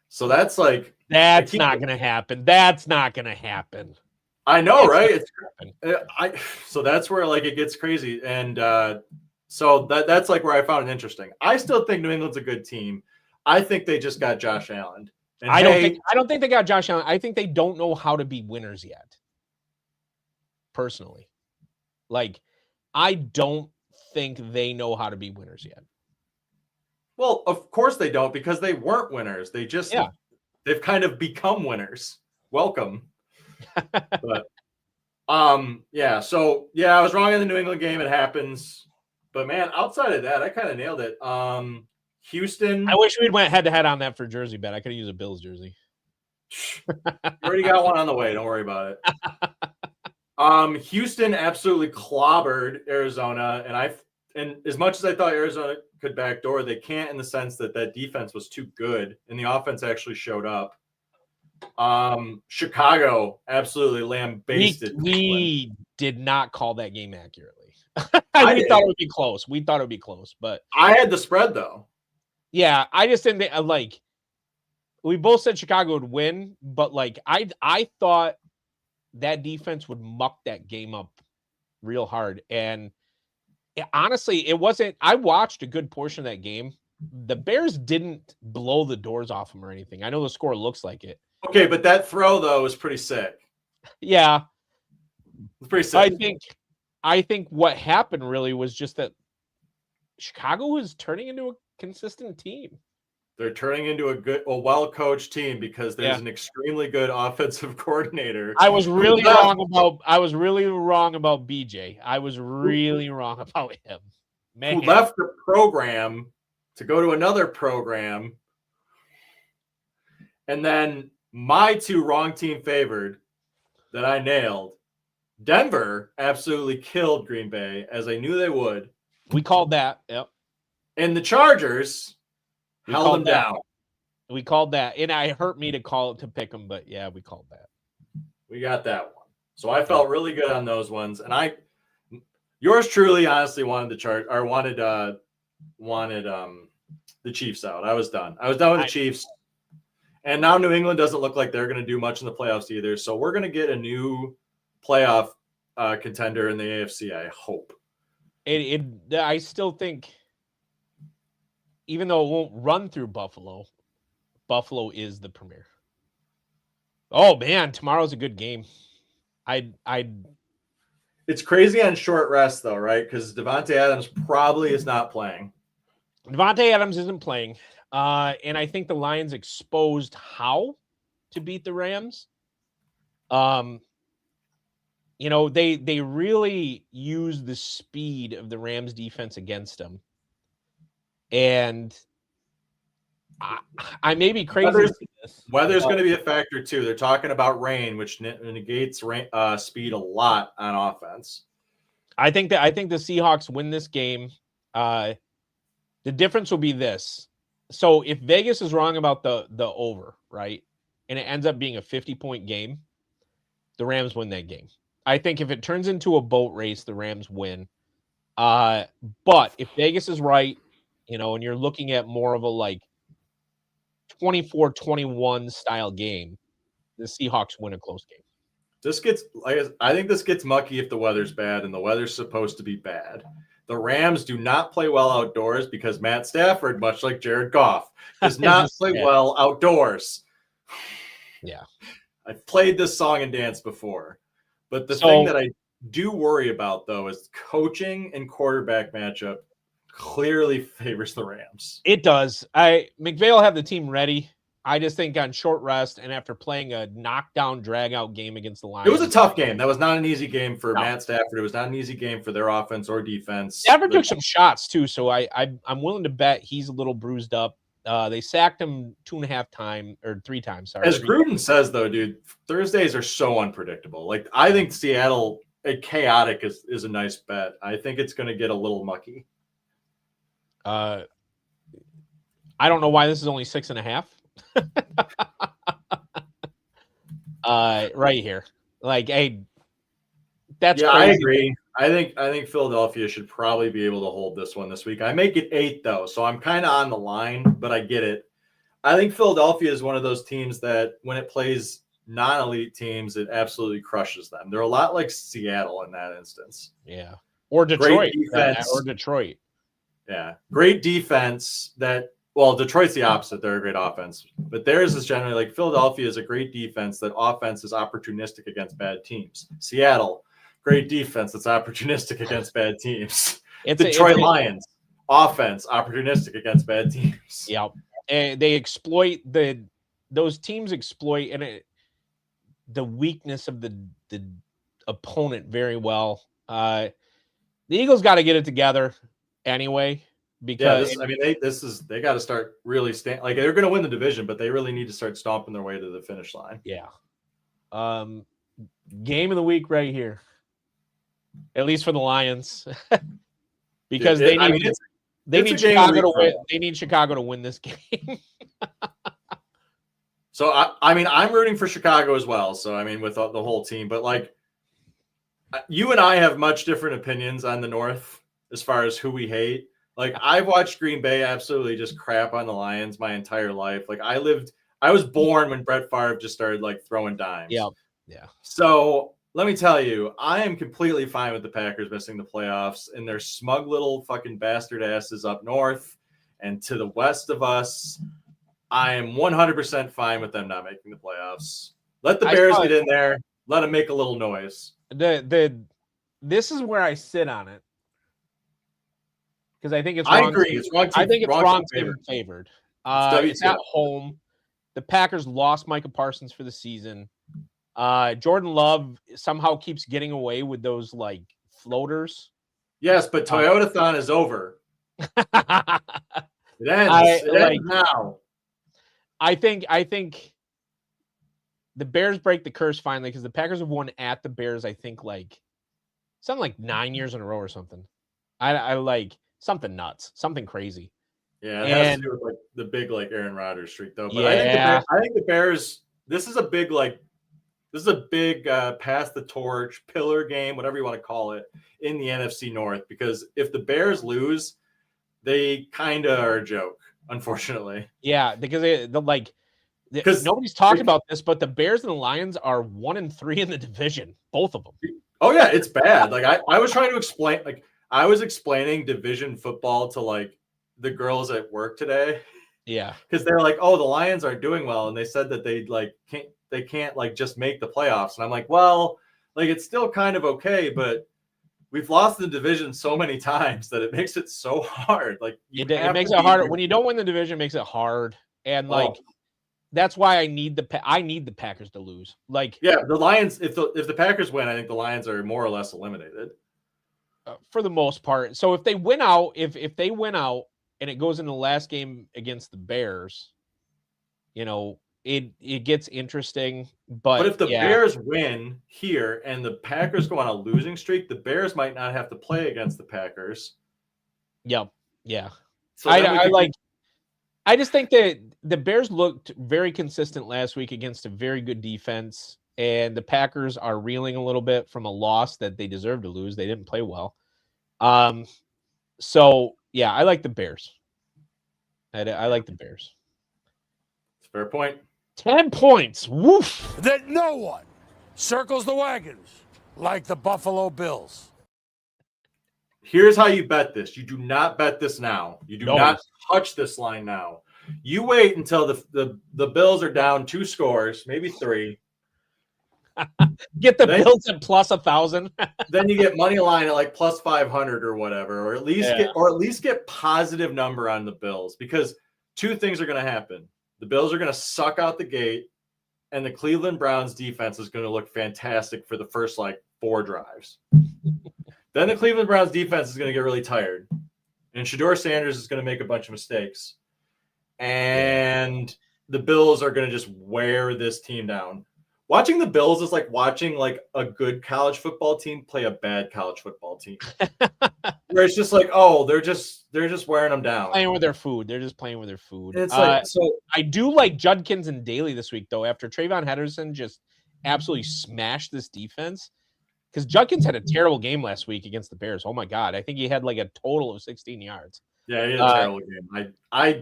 So that's not going to happen. That's not going to happen. I know, right? So that's where like it gets crazy. And so that's like where I found it interesting. I still think New England's a good team. I think they just got Josh Allen. And I don't think they got Josh Allen. I think they don't know how to be winners yet. Personally. Like, I don't think they know how to be winners yet. Well, of course they don't, because they weren't winners. They just they've kind of become winners. welcome. But yeah, so yeah, I was wrong in the New England game. It happens. But man, outside of that, I kind of nailed it. Houston. I wish we'd went head to head on that for jersey bet. I could have used a Bills jersey. You already got one on the way. Don't worry about it. Houston absolutely clobbered Arizona, and as much as I thought Arizona could backdoor, they can't in the sense that defense was too good, and the offense actually showed up. Chicago absolutely lambasted. We did not call that game accurately. We thought it would be close. We thought it would be close, but I had the spread though. Yeah, I just didn't like. We both said Chicago would win, but like I thought that defense would muck that game up real hard, and honestly, it wasn't. I watched a good portion of that game. The Bears didn't blow the doors off them or anything. I know the score looks like it. Okay, but that throw though was pretty sick. Yeah, it's pretty sick. I think what happened really was just that Chicago was turning into a consistent team. They're turning into a well-coached team because there's an extremely good offensive coordinator. I was really wrong about BJ. I was really wrong about him. Man. Who left the program to go to another program. And then my two wrong team favored that I nailed. Denver absolutely killed Green Bay, as I knew they would. We called that. Yep. And the Chargers held them down. We called that. And it hurt me to call it to pick them, but yeah, we called that. We got that one. So I felt really good on those ones. And yours truly honestly wanted the Chiefs out. I was done. I was done with the Chiefs. And now New England doesn't look like they're going to do much in the playoffs either. So we're going to get a new playoff contender in the AFC, I hope. I still think, even though it won't run through Buffalo, Buffalo is the premier. Oh man, tomorrow's a good game. It's crazy on short rest though, right? Because Devontae Adams probably is not playing. Devontae Adams isn't playing. And I think the Lions exposed how to beat the Rams. They really used the speed of the Rams defense against them. And I may be crazy. Weather's going to be a factor too. They're talking about rain, which negates speed a lot on offense. I think the Seahawks win this game. The difference will be this. So if Vegas is wrong about the over, right, and it ends up being a 50-point game, the Rams win that game. I think if it turns into a boat race, the Rams win. But if Vegas is right, and you're looking at more of a 24-21 style game, the Seahawks win a close game. I think this gets mucky if the weather's bad, and the weather's supposed to be bad. The Rams do not play well outdoors because Matt Stafford, much like Jared Goff, does not play well outdoors. Yeah. I've played this song and dance before. But the thing that I do worry about, though, is coaching and quarterback matchup clearly favors the Rams. It does. McVay will have the team ready. I just think on short rest and after playing a knockdown, drag-out game against the Lions. It was a tough game. That was not an easy game for Matt Stafford. It was not an easy game for their offense or defense. Stafford took some shots, too, so I'm willing to bet he's a little bruised up. They sacked him 3 times. Sorry. As Gruden says, though, dude, Thursdays are so unpredictable. I think Seattle chaotic is a nice bet. I think it's going to get a little mucky. I don't know why this is only 6.5. Right here. Hey, that's crazy. I agree. I think Philadelphia should probably be able to hold this one this week. I make it 8 though, so I'm kind of on the line, but I get it. I think Philadelphia is one of those teams that when it plays non-elite teams, it absolutely crushes them. They're a lot like Seattle in that instance. Yeah. Or Detroit. Or Detroit. Yeah. Great defense Detroit's the opposite. They're a great offense. But theirs is generally Philadelphia is a great defense. That offense is opportunistic against bad teams. Seattle, great defense that's opportunistic against bad teams. Detroit Lions, offense, opportunistic against bad teams. Yeah. And they exploit those teams exploit, and the weakness of the opponent very well. The Eagles got to get it together anyway, because they got to start really like they're going to win the division, but they really need to start stomping their way to the finish line. Yeah. Game of the week right here, at least for the Lions, because they need Chicago to win. They need Chicago to win this game. So I'm rooting for Chicago as well. So with the whole team, but like you and I have much different opinions on the North as far as who we hate. Like I've watched Green Bay absolutely just crap on the Lions my entire life. Like I was born when Brett Favre just started like throwing dimes. Yeah. So let me tell you, I am completely fine with the Packers missing the playoffs and their smug little fucking bastard asses up north and to the west of us. I am 100% fine with them not making the playoffs. Let the Bears get in there. Let them make a little noise. This is where I sit on it, because I think it's wrong. I agree. It's wrong. I think it's wrong favored. It's at home. The Packers lost Micah Parsons for the season. Jordan Love somehow keeps getting away with those like floaters. Yes, but Toyotathon is over. It ends. It ends now. I think the Bears break the curse finally, because the Packers have won at the Bears, I think, like something like 9 years in a row or something. I like something nuts, something crazy. Yeah, it has to do with like the big like Aaron Rodgers streak though. But I think the Bears. This is a big pass the torch pillar game, whatever you want to call it, in the NFC North. Because if the Bears lose, they kind of are a joke, unfortunately. Yeah, because nobody's talking about this, but the Bears and the Lions are 1-3 in the division, both of them. Oh yeah, it's bad. Like I was trying to explain, like I was explaining division football to like the girls at work today. Yeah, because they're like, oh, the Lions are doing well, and they said that they can't like just make the playoffs, and I'm like, well, like it's still kind of okay, but we've lost the division so many times that it makes it so hard. Like it makes it hard when you don't win the division. It makes it hard, and that's why I need the Packers to lose. Like, yeah, the Lions. If the Packers win, I think the Lions are more or less eliminated for the most part. So if they win out, if they win out, and it goes into the last game against the Bears, it gets interesting. But if the Bears win here and the Packers go on a losing streak, the Bears might not have to play against the Packers. Yep. Yeah. So I just think that the Bears looked very consistent last week against a very good defense, and the Packers are reeling a little bit from a loss that they deserve to lose. They didn't play well. So yeah, I like the Bears. I like the Bears. It's a fair point. 10 points. Woof. That no one circles the wagons like the Buffalo Bills. Here's how you bet this. You do not bet this now. You do not touch this line now. You wait until the Bills are down 2 scores, maybe 3. Get the Bills at plus 1,000. Then you get money line at like plus 500 or whatever, or at least get positive number on the Bills, because 2 things are going to happen. The Bills are going to suck out the gate, and the Cleveland Browns defense is going to look fantastic for the first 4 drives. Then the Cleveland Browns defense is going to get really tired, and Shedeur Sanders is going to make a bunch of mistakes, and the Bills are going to just wear this team down. Watching the Bills is like watching a good college football team play a bad college football team, where it's just like, oh, they're just wearing them down, playing with their food. They're just playing with their food. It's so I do like Judkins and Daly this week though. After Trayvon Henderson just absolutely smashed this defense, because Judkins had a terrible game last week against the Bears. Oh my God, I think he had a total of 16 yards. Yeah, he had a terrible game.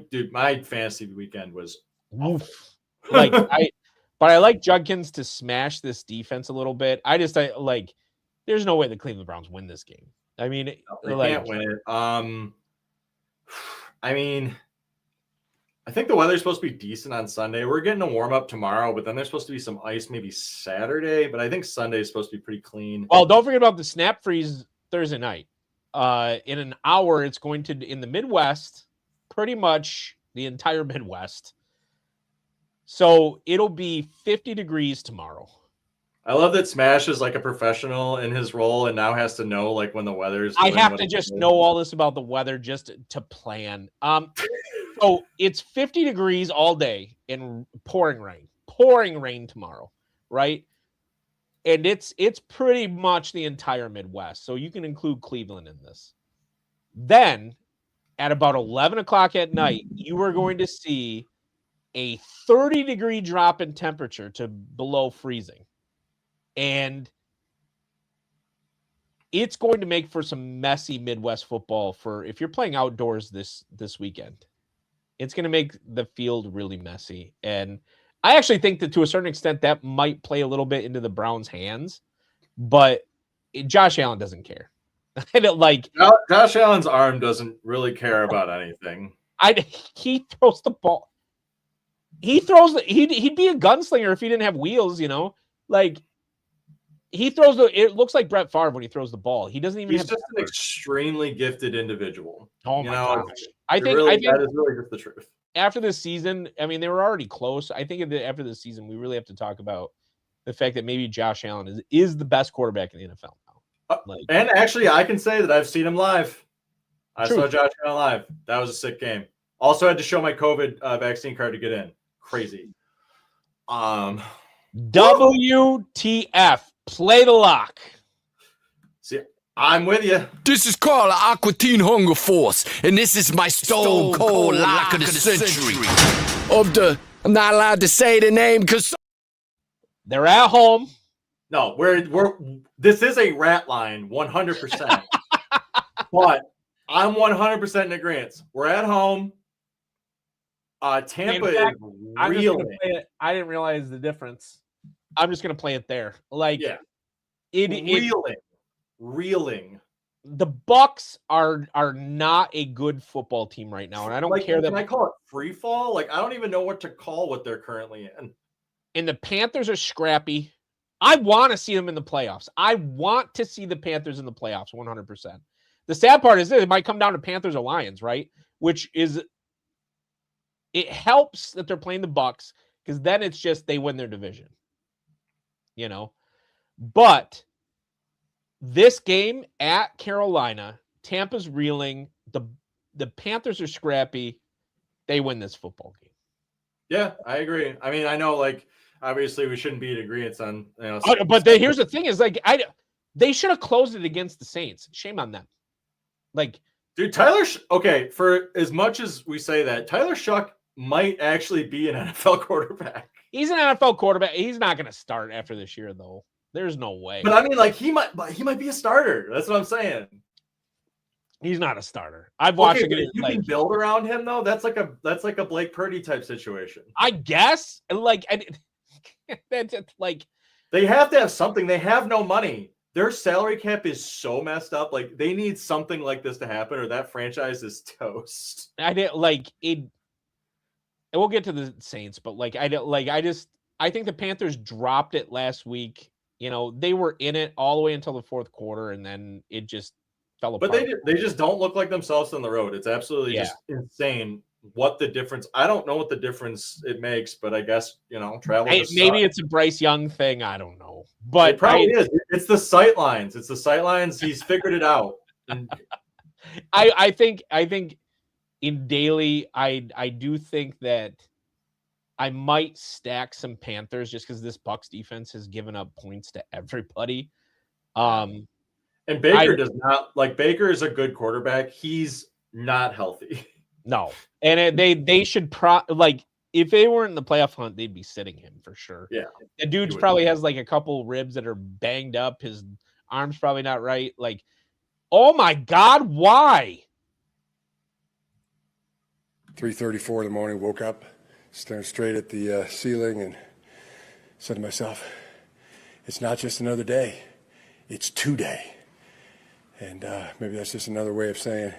Dude, my fantasy weekend was oof. But I like Judkins to smash this defense a little bit. I there's no way the Cleveland Browns win this game. I mean, they can't win it. I mean, I think the weather's supposed to be decent on Sunday. We're getting a warm up tomorrow, but then there's supposed to be some ice maybe Saturday. But I think Sunday is supposed to be pretty clean. Well, don't forget about the snap freeze Thursday night. In an hour, it's going to, in the Midwest, pretty much the entire Midwest. So it'll be 50 degrees tomorrow. I love that Smash is like a professional in his role and now has to know like when the weather's. I doing have what to it's just doing. know all this about the weather just to plan. So it's 50 degrees all day and pouring rain tomorrow, right? And it's pretty much the entire Midwest. So you can include Cleveland in this. Then at about 11 o'clock at night, you are going to see a 30-degree drop in temperature to below freezing. And it's going to make for some messy Midwest football for if you're playing outdoors this weekend. It's going to make the field really messy. And I actually think that to a certain extent that might play a little bit into the Browns' hands, but Josh Allen doesn't care. Josh Allen's arm doesn't really care about anything. He throws the ball. He'd be a gunslinger if he didn't have wheels, you know. Like he throws it looks like Brett Favre when he throws the ball. He doesn't even He's have just an extremely gifted individual. Oh my gosh. I think that is really just the truth. After this season, I mean, they were already close. I think after this season, we really have to talk about the fact that maybe Josh Allen is the best quarterback in the NFL now. And actually, I can say that I've seen him live. I True. saw Josh Allen live. That was a sick game. Also had to show my COVID vaccine card to get in. Crazy. WTF. Play the lock. See, I'm with you. This is Carl of Aqua Teen Hunger Force, and this is my Stone Cold Lock of the Century. I'm not allowed to say the name because they're at home. No, this is a rat line, 100%. But I'm 100% in agreement. We're at home. Tampa is reeling. I didn't realize the difference. I'm just gonna play it there. Like, yeah, reeling. The Bucks are not a good football team right now, and I don't care that. Can I call it free fall? Like, I don't even know what to call what they're currently in. And the Panthers are scrappy. I want to see them in the playoffs. I want to see the Panthers in the playoffs 100%. The sad part is it might come down to Panthers or Lions, right? Which is, it helps that they're playing the Bucks because then it's just they win their division. You know, but this game at Carolina, Tampa's reeling. The Panthers are scrappy. They win this football game. Yeah, I agree. I mean, I know, like, obviously we shouldn't be in agreement on, you know. But here's the thing: is like they should have closed it against the Saints. Shame on them. Like, dude, Tyler. Okay, for as much as we say that, Tyler Shuck might actually be an NFL quarterback. He's an NFL quarterback. He's not going to start after this year, though. There's no way. But I mean, like, he might be a starter. That's what I'm saying. He's not a starter. I've watched. Okay, you can build around him though. That's like a Blake Purdy type situation. I guess. Like, that's like they have to have something. They have no money. Their salary cap is so messed up. Like, they need something like this to happen, or that franchise is toast. I didn't like it. And we'll get to the Saints, but I think the Panthers dropped it last week. You know, they were in it all the way until the fourth quarter, and then it just fell apart. But they just don't look like themselves on the road. It's absolutely just insane what the difference. I don't know what the difference it makes, but I guess, you know, travel. Maybe it's a Bryce Young thing. I don't know, but it probably is. It's the sight lines. It's the sight lines. He's figured it out. And I think. In daily, I do think that I might stack some Panthers just because this Bucs defense has given up points to everybody. And Baker does not like. Baker is a good quarterback. He's not healthy. No, and they should if they weren't in the playoff hunt, they'd be sitting him for sure. Yeah, the dude probably has like a couple ribs that are banged up. His arm's probably not right. Like, oh my God, why? 3:34 in the morning, woke up, staring straight at the ceiling and said to myself, it's not just another day, it's today. And maybe that's just another way of saying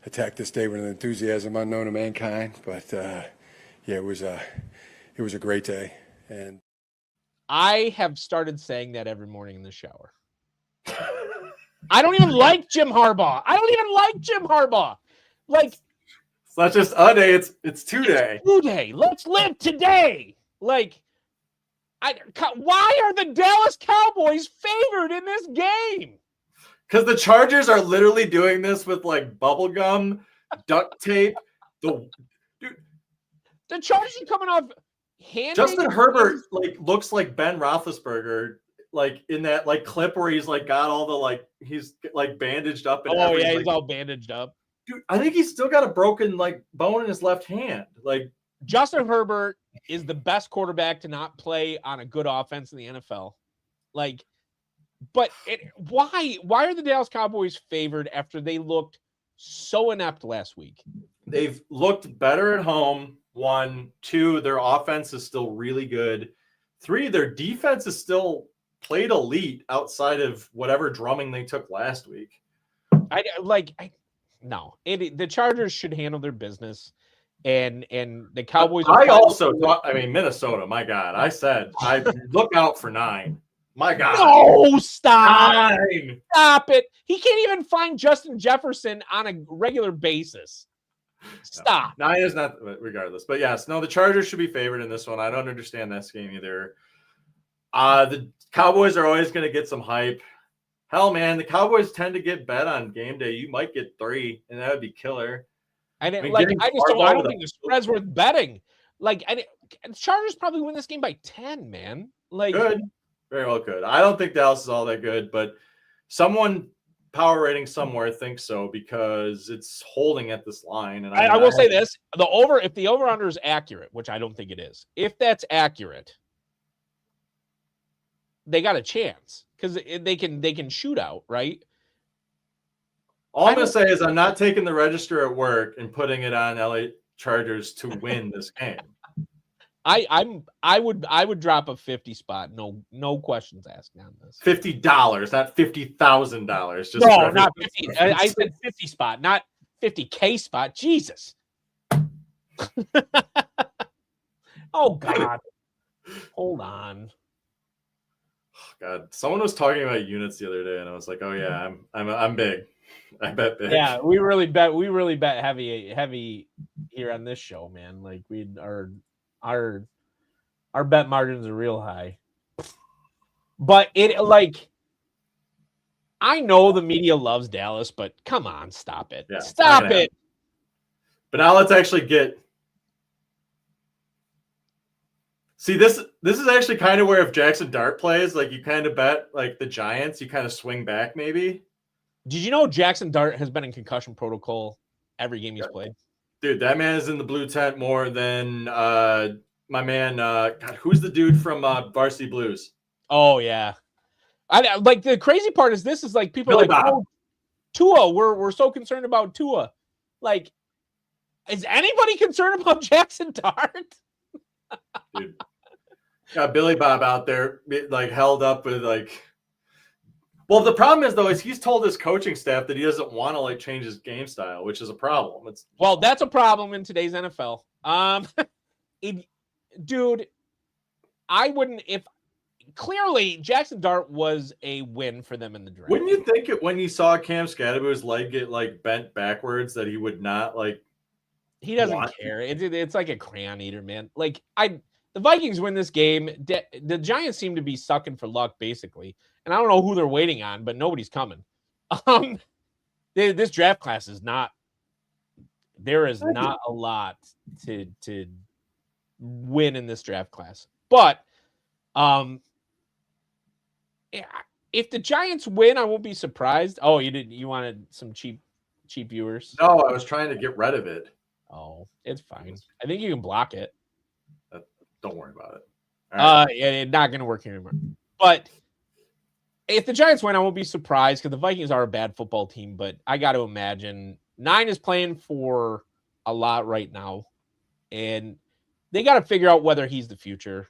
attack this day with an enthusiasm unknown to mankind. But yeah, it was a great day. And I have started saying that every morning in the shower. I don't even like Jim Harbaugh. Like, it's not just a day, it's 2 day. It's 2 day. Let's live today. Like, Why are the Dallas Cowboys favored in this game? Because the Chargers are literally doing this with like bubble gum, duct tape. The Chargers are coming off. Justin Herbert like looks like Ben Roethlisberger, like in that like clip where he's like got all the like he's like bandaged up. And he's all bandaged up. Dude, I think he's still got a broken like bone in his left hand. Like Justin Herbert is the best quarterback to not play on a good offense in the NFL. Like, but why are the Dallas Cowboys favored after they looked so inept last week? They've looked better at home. 1, 2, their offense is still really good. 3, their defense is still played elite outside of whatever drumming they took last week. No, the Chargers should handle their business, and the Cowboys. Minnesota. My God, I said I look out for 9. My God, no, stop, 9. Stop it. He can't even find Justin Jefferson on a regular basis. Stop. No, 9 is not, regardless. But yes, no, the Chargers should be favored in this one. I don't understand this game either. The Cowboys are always going to get some hype. Hell, man, the Cowboys tend to get bet on game day. You might get 3, and that would be killer. I don't think the spread's worth betting. Like, the Chargers probably win this game by 10, man. Like, good. Very well could. I don't think Dallas is all that good, but someone power rating somewhere thinks so because it's holding at this line. And I will say this: if the over under is accurate, which I don't think it is, if that's accurate, they got a chance because they can shoot out, right? All I'm gonna say is I'm not taking the register at work and putting it on LA Chargers to win this game. I would drop a 50 spot. No questions asked on this. $50, not $50,000. No, not 50. I said 50 spot, not 50K spot. Jesus. Oh God. Hold on. God, someone was talking about units the other day, and I was like, "Oh yeah, I'm big. I bet big." Yeah, we really bet heavy here on this show, man. Like our bet margins are real high. But I know the media loves Dallas, but come on, stop it. Yeah, stop it. But now let's actually get. See, this is actually kind of where if Jackson Dart plays, like you kind of bet like the Giants, you kind of swing back maybe. Did you know Jackson Dart has been in concussion protocol every game he's played? Dude, that man is in the blue tent more than my man. God, who's the dude from Varsity Blues? Oh yeah, I like the crazy part is this is like people Billy are like, Bob. oh, Tua. We're so concerned about Tua. Like, is anybody concerned about Jackson Dart? Dude, got Billy Bob out there like held up with like. Well, the problem is though is he's told his coaching staff that he doesn't want to like change his game style, which is a problem. Well, that's a problem in today's NFL. Dude, I wouldn't if clearly Jackson Dart was a win for them in the draft. Wouldn't you think it when you saw Cam Scadaboo's leg get like bent backwards that he would not like? He doesn't care. It's like a crayon eater, man. Like the Vikings win this game. The Giants seem to be sucking for luck, basically. And I don't know who they're waiting on, but nobody's coming. This draft class is not. There is not a lot to win in this draft class. But if the Giants win, I won't be surprised. Oh, you wanted some cheap viewers? No, I was trying to get rid of it. Oh, it's fine. I think you can block it. Don't worry about it. Yeah, it's not going to work anymore. But if the Giants win, I won't be surprised because the Vikings are a bad football team. But I got to imagine 9 is playing for a lot right now, and they got to figure out whether he's the future.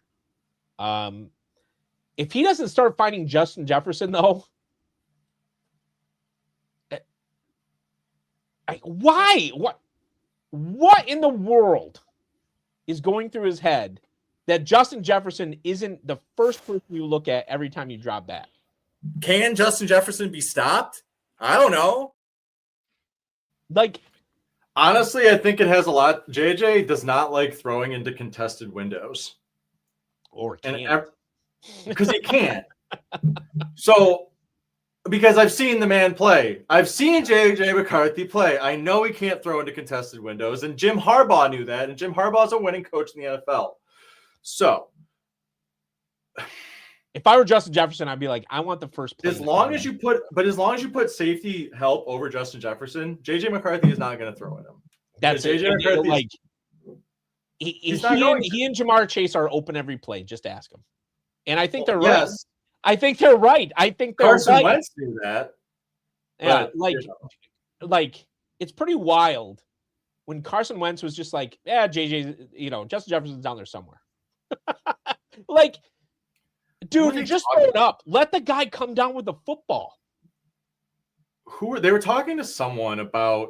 If he doesn't start finding Justin Jefferson, though, why? What in the world is going through his head that Justin Jefferson isn't the first person you look at every time you drop back? Can Justin Jefferson be stopped? I don't know. Like, honestly, I think it has a lot. JJ does not like throwing into contested windows. Or and because he can't. So, because I've seen the man play. I've seen J.J. McCarthy play. I know he can't throw into contested windows, and Jim Harbaugh knew that, and Jim Harbaugh's a winning coach in the NFL. So, if I were Justin Jefferson, I'd be like, I want the first play. As long as you put safety help over Justin Jefferson, J.J. McCarthy is not going to throw at him. That's it. J.J. McCarthy, like, he and Jamar Chase are open every play. Just ask him. And I think they're right. Yes. I think they're right. I think they're Carson right. Wentz knew that. Yeah, But, like it's pretty wild when Carson Wentz was just like, yeah, JJ, Justin Jefferson's down there somewhere. Like, dude, just throw it up. Let the guy come down with the football. They were talking to someone about,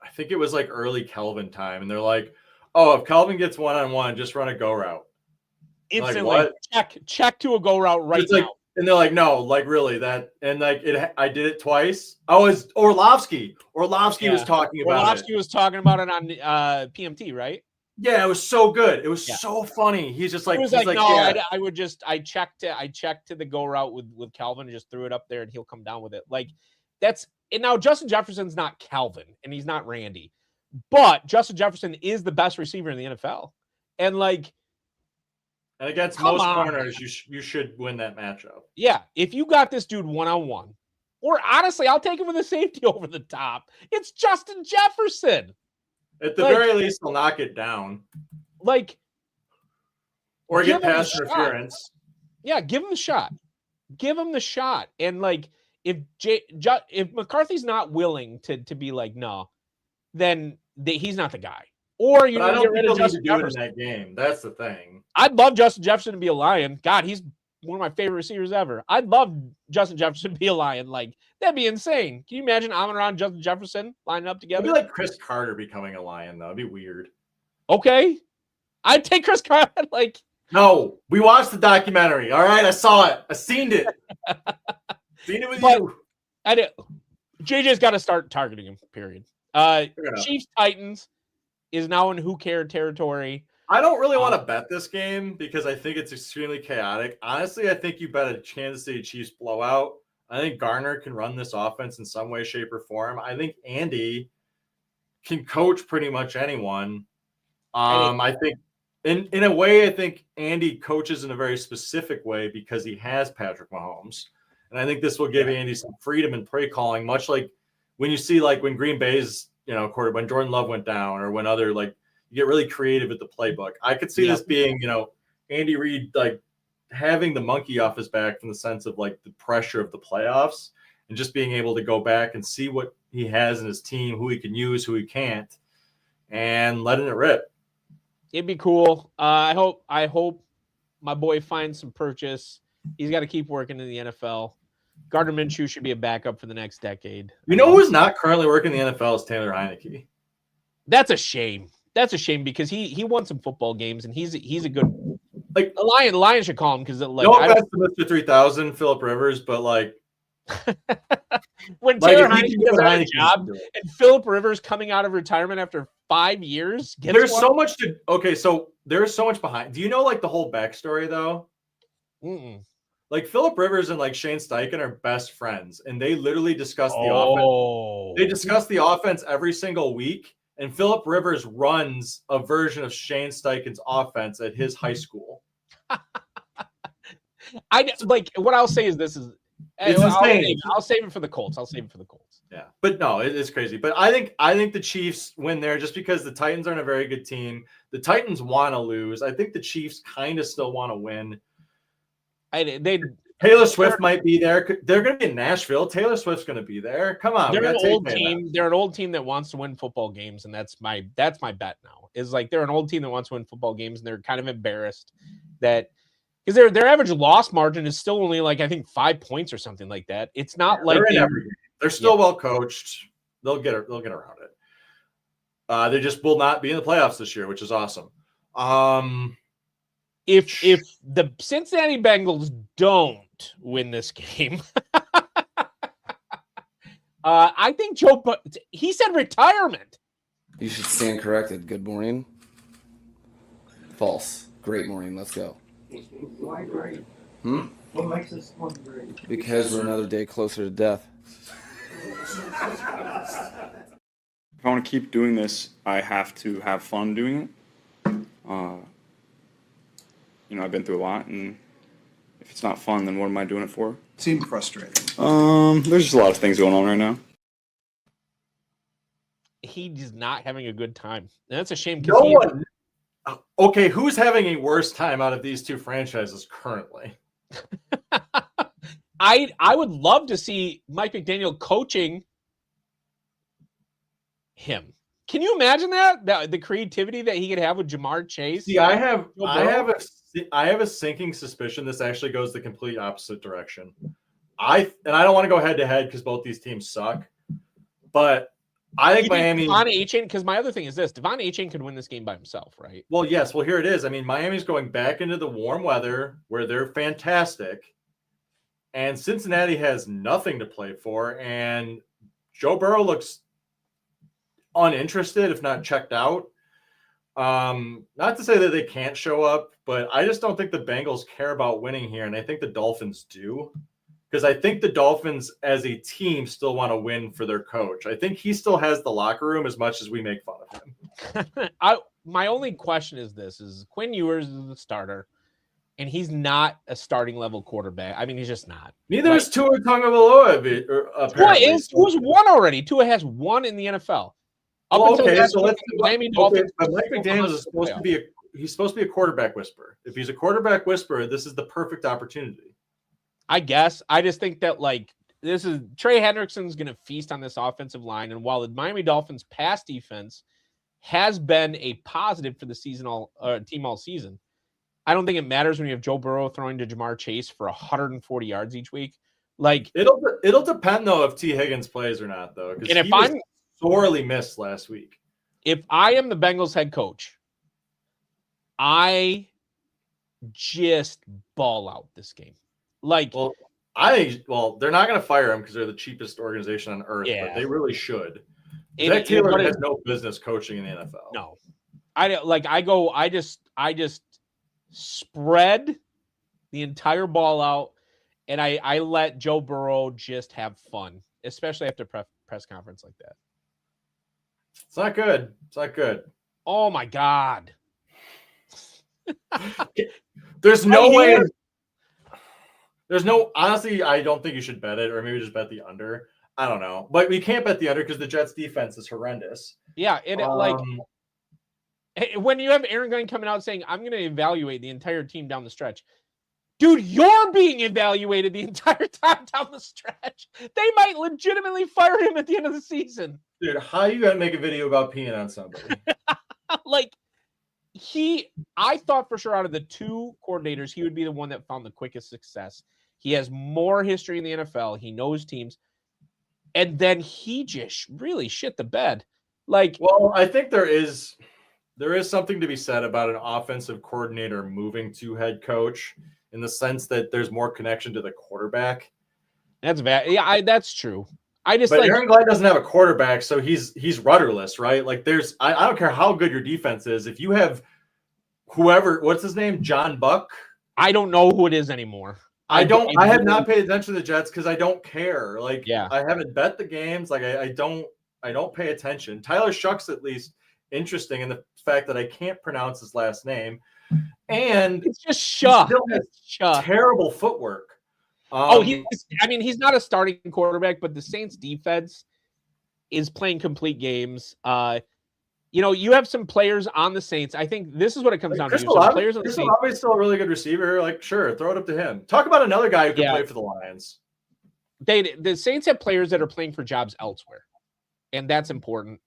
I think it was like early Kelvin time, and they're like, oh, if Kelvin gets one-on-one, just run a go route. Instantly, like, check to a go route right now. And they're like, no, like really that, and like I did it twice. Oh, it's Orlovsky. Orlovsky was talking about Orlovsky was talking about it on PMT, right? Yeah, it was so good. It was so funny. He's just like, he was like no, yeah. I checked to the go route with Calvin and just threw it up there and he'll come down with it. Like and now Justin Jefferson's not Calvin and he's not Randy, but Justin Jefferson is the best receiver in the NFL. And like, and against most corners, you should win that matchup. Yeah, if you got this dude one-on-one, or honestly, I'll take him with a safety over the top. It's Justin Jefferson. At the very least, he'll knock it down. Like, or get pass interference. Yeah, give him the shot. Give him the shot. And like, if McCarthy's not willing to be like, no, then he's not the guy. Or you need to get rid of Justin Jefferson in that game. That's the thing. I'd love Justin Jefferson to be a Lion. God, he's one of my favorite receivers ever. I'd love Justin Jefferson to be a Lion. Like, that'd be insane. Can you imagine Amon-Ra, Justin Jefferson lining up together? It'd be like Chris Carter becoming a Lion, though. It'd be weird. Okay. I'd take Chris Carter. Like, no, we watched the documentary. All right, I saw it. I seen it. Seen it with you. JJ's got to start targeting him, period. Chiefs Titans is now in who cared territory. I don't really want to bet this game because I think it's extremely chaotic. Honestly, I think you bet a Kansas City Chiefs blowout. I think Garner can run this offense in some way, shape, or form. I think Andy can coach pretty much anyone. I think in a way, I think Andy coaches in a very specific way because he has Patrick Mahomes. And I think this will give Andy some freedom in play calling, much like when you see like when Green Bay's, quarter, when Jordan Love went down or when other like you get really creative with the playbook. I could see this being, Andy Reid like having the monkey off his back from the sense of like the pressure of the playoffs and just being able to go back and see what he has in his team, who he can use, who he can't, and letting it rip. It'd be cool. I hope my boy finds some purchase. He's got to keep working in the NFL. Gardner Minshew should be a backup for the next decade. You know who's not currently working in the NFL is Taylor Heineke. That's a shame. That's a shame because he won some football games and he's a good like a Lion should call him because like no offense to Mr. 3000 Philip Rivers, but like when Taylor Heineke does a job and Philip Rivers coming out of retirement after 5 years. There's so much there's so much behind. Do you know like the whole backstory though? Mm-mm. Like Philip Rivers and like Shane Steichen are best friends, and they literally discuss the offense. They discuss the offense every single week, and Philip Rivers runs a version of Shane Steichen's offense at his high school. What I'll say is this is I'll save it for the Colts. Yeah, but no, it's crazy. But I think the Chiefs win there just because the Titans aren't a very good team. The Titans want to lose. I think the Chiefs kind of still want to win. Taylor Swift might be there. They're going to be in Nashville. Taylor Swift's going to be there. Come on, they're an old team. They're an old team that wants to win football games, and that's my bet now. Is like they're an old team that wants to win football games, and they're kind of embarrassed that because their average loss margin is still only like I think 5 points or something like that. It's not like they're still well coached. They'll get around it. They just will not be in the playoffs this year, which is awesome. If the Cincinnati Bengals don't win this game, I think he said retirement. You should stand corrected. Good morning. False. Great morning. Let's go. Why great? Hmm? What makes this one great? Because we're another day closer to death. If I want to keep doing this, I have to have fun doing it. I've been through a lot, and if it's not fun, then what am I doing it for? Seem frustrating. There's just a lot of things going on right now. He's not having a good time. And that's a shame. No one. Okay, who's having a worse time out of these two franchises currently? I would love to see Mike McDaniel coaching him. Can you imagine that? The creativity that he could have with Jamar Chase? See, I have a sinking suspicion this actually goes the complete opposite direction. I don't want to go head to head because both these teams suck, but I think Miami. Devon Achane, because my other thing is this: Devon Achane could win this game by himself, right? Well, yes. Well, here it is. I mean, Miami's going back into the warm weather where they're fantastic, and Cincinnati has nothing to play for, and Joe Burrow looks uninterested, if not checked out. Not to say that they can't show up, but I just don't think the Bengals care about winning here, and I think the Dolphins do. Because I think the Dolphins as a team still want to win for their coach. I think he still has the locker room as much as we make fun of him. My only question is this: is Quinn Ewers is the starter, and he's not a starting level quarterback. I mean, he's just not. Neither is Tua Tagovailoa. Tua's won already. Tua has won in the NFL. Miami Dolphins. But Mike McDaniel is supposed to be he's supposed to be a quarterback whisperer. If he's a quarterback whisperer, this is the perfect opportunity. I guess. I just think that Trey Hendrickson's going to feast on this offensive line, and while the Miami Dolphins' pass defense has been a positive for the team all season, I don't think it matters when you have Joe Burrow throwing to Jamar Chase for 140 yards each week. It'll depend though if T. Higgins plays or not though, because he was sorely missed last week. If I am the Bengals head coach, I just ball out this game. They're not going to fire him because they're the cheapest organization on earth, but they really should. Zach Taylor has no business coaching in the NFL. No, I just spread the entire ball out, and I let Joe Burrow just have fun, especially after press conference like that. It's not good. It's not good. Oh my God. There's no way. Honestly, I don't think you should bet it, or maybe just bet the under. I don't know. But we can't bet the under because the Jets defense is horrendous. Yeah. When you have Aaron Glenn coming out saying, I'm going to evaluate the entire team down the stretch. Dude, you're being evaluated the entire time down the stretch. They might legitimately fire him at the end of the season. Dude, how you got to make a video about peeing on somebody? I thought for sure out of the two coordinators, he would be the one that found the quickest success. He has more history in the NFL. He knows teams. And then he just really shit the bed. I think there is something to be said about an offensive coordinator moving to head coach in the sense that there's more connection to the quarterback. That's bad. Yeah, that's true. Aaron Glenn doesn't have a quarterback, so he's rudderless, right? I don't care how good your defense is. If you have what's his name? John Buck? I don't know who it is anymore. I have not paid attention to the Jets because I don't care. I haven't bet the games. I don't pay attention. Tyler Shuck's at least interesting in the fact that I can't pronounce his last name. And it's just Shuck. He still has terrible footwork. He's not a starting quarterback, but the Saints defense is playing complete games. You have some players on the Saints. I think this is what it comes down to. Chris Olave is still a really good receiver. Sure, throw it up to him. Talk about another guy who can play for the Lions. The Saints have players that are playing for jobs elsewhere, and that's important.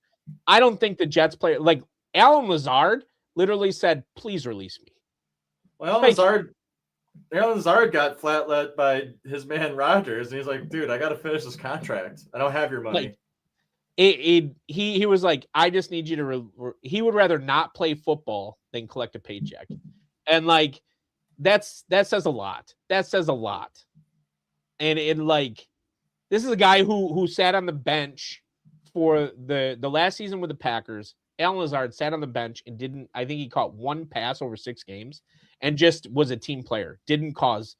I don't think the Jets player Alan Lazard literally said, "Please release me." Well, Alan Lazard got flat-let by his man Rodgers, and he's like, "Dude, I got to finish this contract. I don't have your money." He was like, I just need you to. He would rather not play football than collect a paycheck, and that says a lot. That says a lot. And this is a guy who sat on the bench for the last season with the Packers. Alan Lazard sat on the bench and didn't. I think he caught one pass over 6 games, and just was a team player. Didn't cause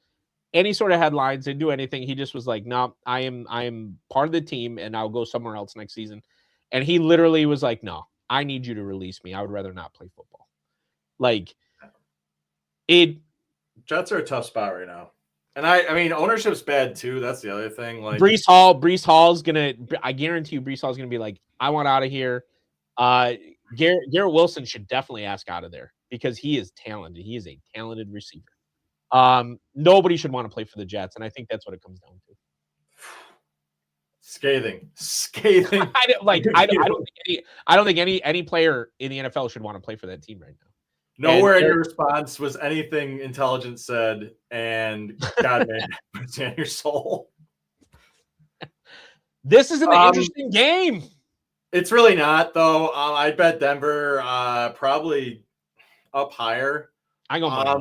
any sort of headlines, didn't do anything. He just was like, no, I am part of the team and I'll go somewhere else next season. And he literally was like, no, I need you to release me. I would rather not play football. Like Jets are a tough spot right now. And I mean, ownership's bad too. That's the other thing. Like Breece Hall's gonna, I guarantee you Breece Hall's gonna be like, I want out of here. Garrett Wilson should definitely ask out of there because he is talented. He is a talented receiver. Nobody should want to play for the Jets, and I think that's what it comes down to. Scathing. I don't think any player in the NFL should want to play for that team right now. Nowhere in your response was anything intelligent said, and God, man, it's in your soul. This is an interesting game. It's really not, though. I bet Denver probably up higher. I go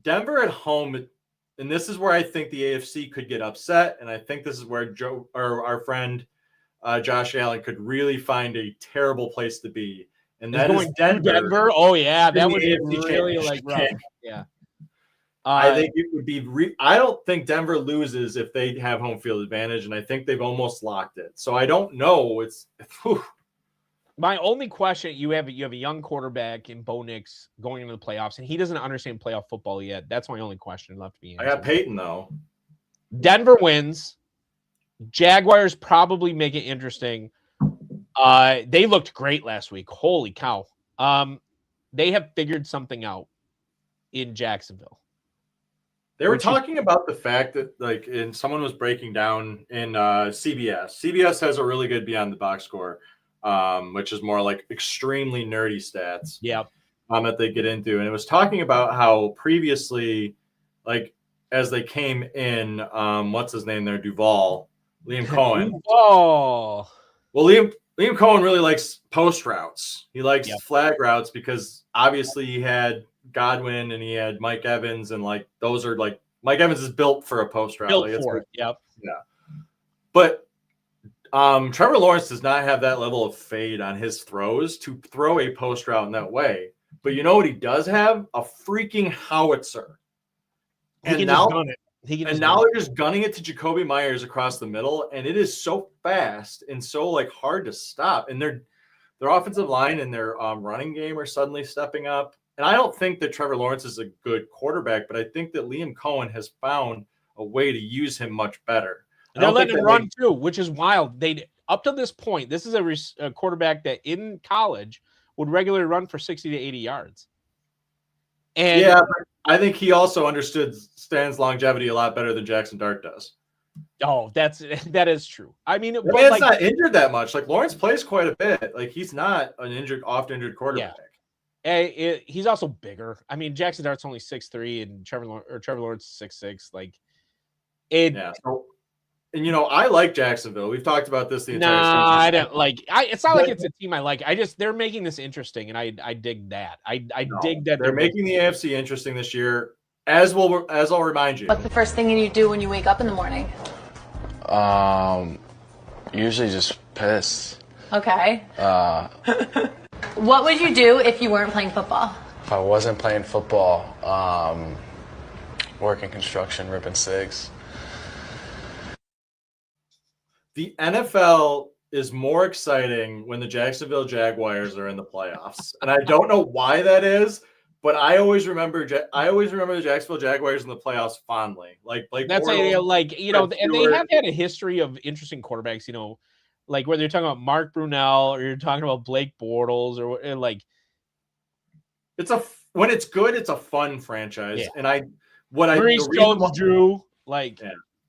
Denver at home, and this is where I think the AFC could get upset, and I think this is where our friend Josh Allen could really find a terrible place to be. And that is Denver. Oh yeah, that would be really like rough. Yeah. I think it would be. I don't think Denver loses if they have home field advantage, and I think they've almost locked it. So I don't know. My only question: you have a young quarterback in Bo Nix going into the playoffs, and he doesn't understand playoff football yet. That's my only question left to be answered. I got Peyton though. Denver wins. Jaguars probably make it interesting. They looked great last week. Holy cow. They have figured something out in Jacksonville. They were talking about the fact that, like, and someone was breaking down in CBS. CBS has a really good Beyond the Box score, which is more like extremely nerdy stats. Yeah. That they get into. And it was talking about how previously, like, as they came in, what's his name there? Liam Cohen. Oh. Well, Liam Cohen really likes post routes. He likes flag routes because obviously he had Godwin and he had Mike Evans, and like those are like Mike Evans is built for a post route. Built for it. Yep. Yeah. But Trevor Lawrence does not have that level of fade on his throws to throw a post route in that way. But you know what he does have? A freaking howitzer. And now they're just gunning it to Jacoby Myers across the middle, and it is so fast and so like hard to stop. And their offensive line and their running game are suddenly stepping up. And I don't think that Trevor Lawrence is a good quarterback, but I think that Liam Cohen has found a way to use him much better. They're letting him run too, which is wild. They up to this point, this is a quarterback that in college would regularly run for 60 to 80 yards. And yeah, I think he also understood Stan's longevity a lot better than Jackson Dart does. Oh, that is true. I mean, man's not injured that much. Like Lawrence plays quite a bit. Like he's not an oft injured quarterback. Yeah. He's also bigger. I mean, Jackson Dart's only 6'3", and Trevor Lawrence is 6'6". Like it. Yeah. And you know, I like Jacksonville. We've talked about this the entire season. I don't like. It's not like it's a team I like. They're making this interesting, and I dig that. I dig that they're making the AFC interesting this year. As I'll remind you. What's the first thing you do when you wake up in the morning? Usually just piss. Okay. What would you do if you weren't playing football? If I wasn't playing football, working construction, ripping cigs. The NFL is more exciting when the Jacksonville Jaguars are in the playoffs, and I don't know why that is. But I always remember the Jacksonville Jaguars in the playoffs fondly. Like Blake that's Bortles, and they have had a history of interesting quarterbacks. You know, like whether you're talking about Mark Brunell or you're talking about Blake Bortles or like. When it's good, it's a fun franchise, yeah.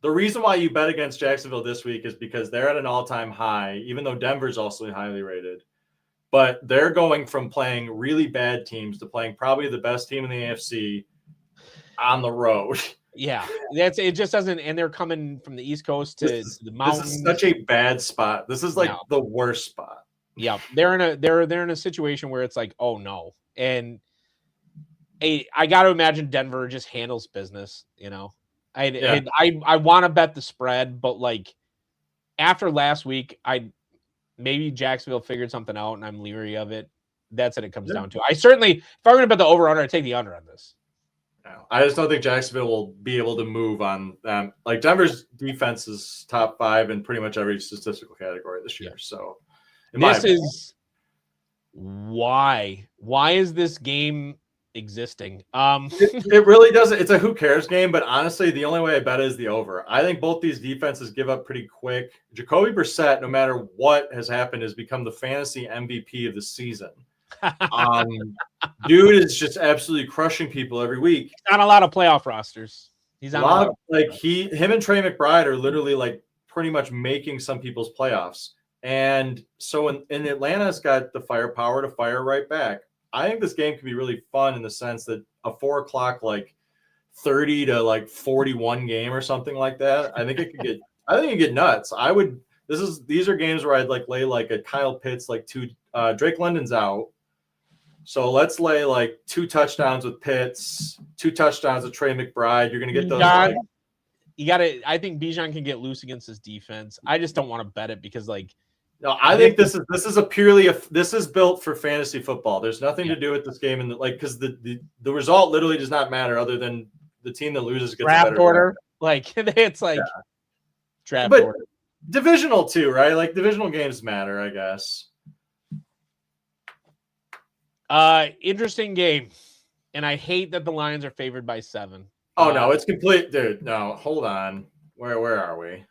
The reason why you bet against Jacksonville this week is because they're at an all-time high, even though Denver's also highly rated. But they're going from playing really bad teams to playing probably the best team in the AFC on the road. Yeah, it just doesn't. And they're coming from the East Coast to the mountains. This is such a bad spot. This is like the worst spot. Yeah, they're in a situation where it's like, oh no, and I got to imagine Denver just handles business. You know, I want to bet the spread, but like after last week, maybe Jacksonville figured something out, and I'm leery of it. That's what it comes down to. I certainly, if I'm going to bet the over-under, I take the under on this. No, I just don't think Jacksonville will be able to move on them. Like Denver's defense is top 5 in pretty much every statistical category this year. So this is why is this game existing? It really doesn't. It's a who cares game, but honestly, the only way I bet is the over. I think both these defenses give up pretty quick. Jacoby Brissett, no matter what has happened, has become the fantasy MVP of the season. Dude is just absolutely crushing people every week. He's on a lot of playoff rosters. He's on a lot of like him and Trey McBride are literally like pretty much making some people's playoffs. And so in Atlanta's got the firepower to fire right back. I think this game could be really fun in the sense that a 4 o'clock like 30 to like 41 game or something like that. I think it could get nuts. These are games where I'd like lay like a Kyle Pitts, like 2 Drake London's out. So let's lay like 2 touchdowns with Pitts, 2 touchdowns with Trey McBride. You're gonna get those. I think Bijan can get loose against his defense. I just don't want to bet it because like. No, I think this is built for fantasy football. There's nothing to do with this game and because the result literally does not matter other than the team that loses gets draft a better order. Like it's like draft but order. Divisional too, right? Like divisional games matter, I guess. Interesting game, and I hate that the Lions are favored by 7. Oh no, it's complete, dude. No, hold on. Where are we?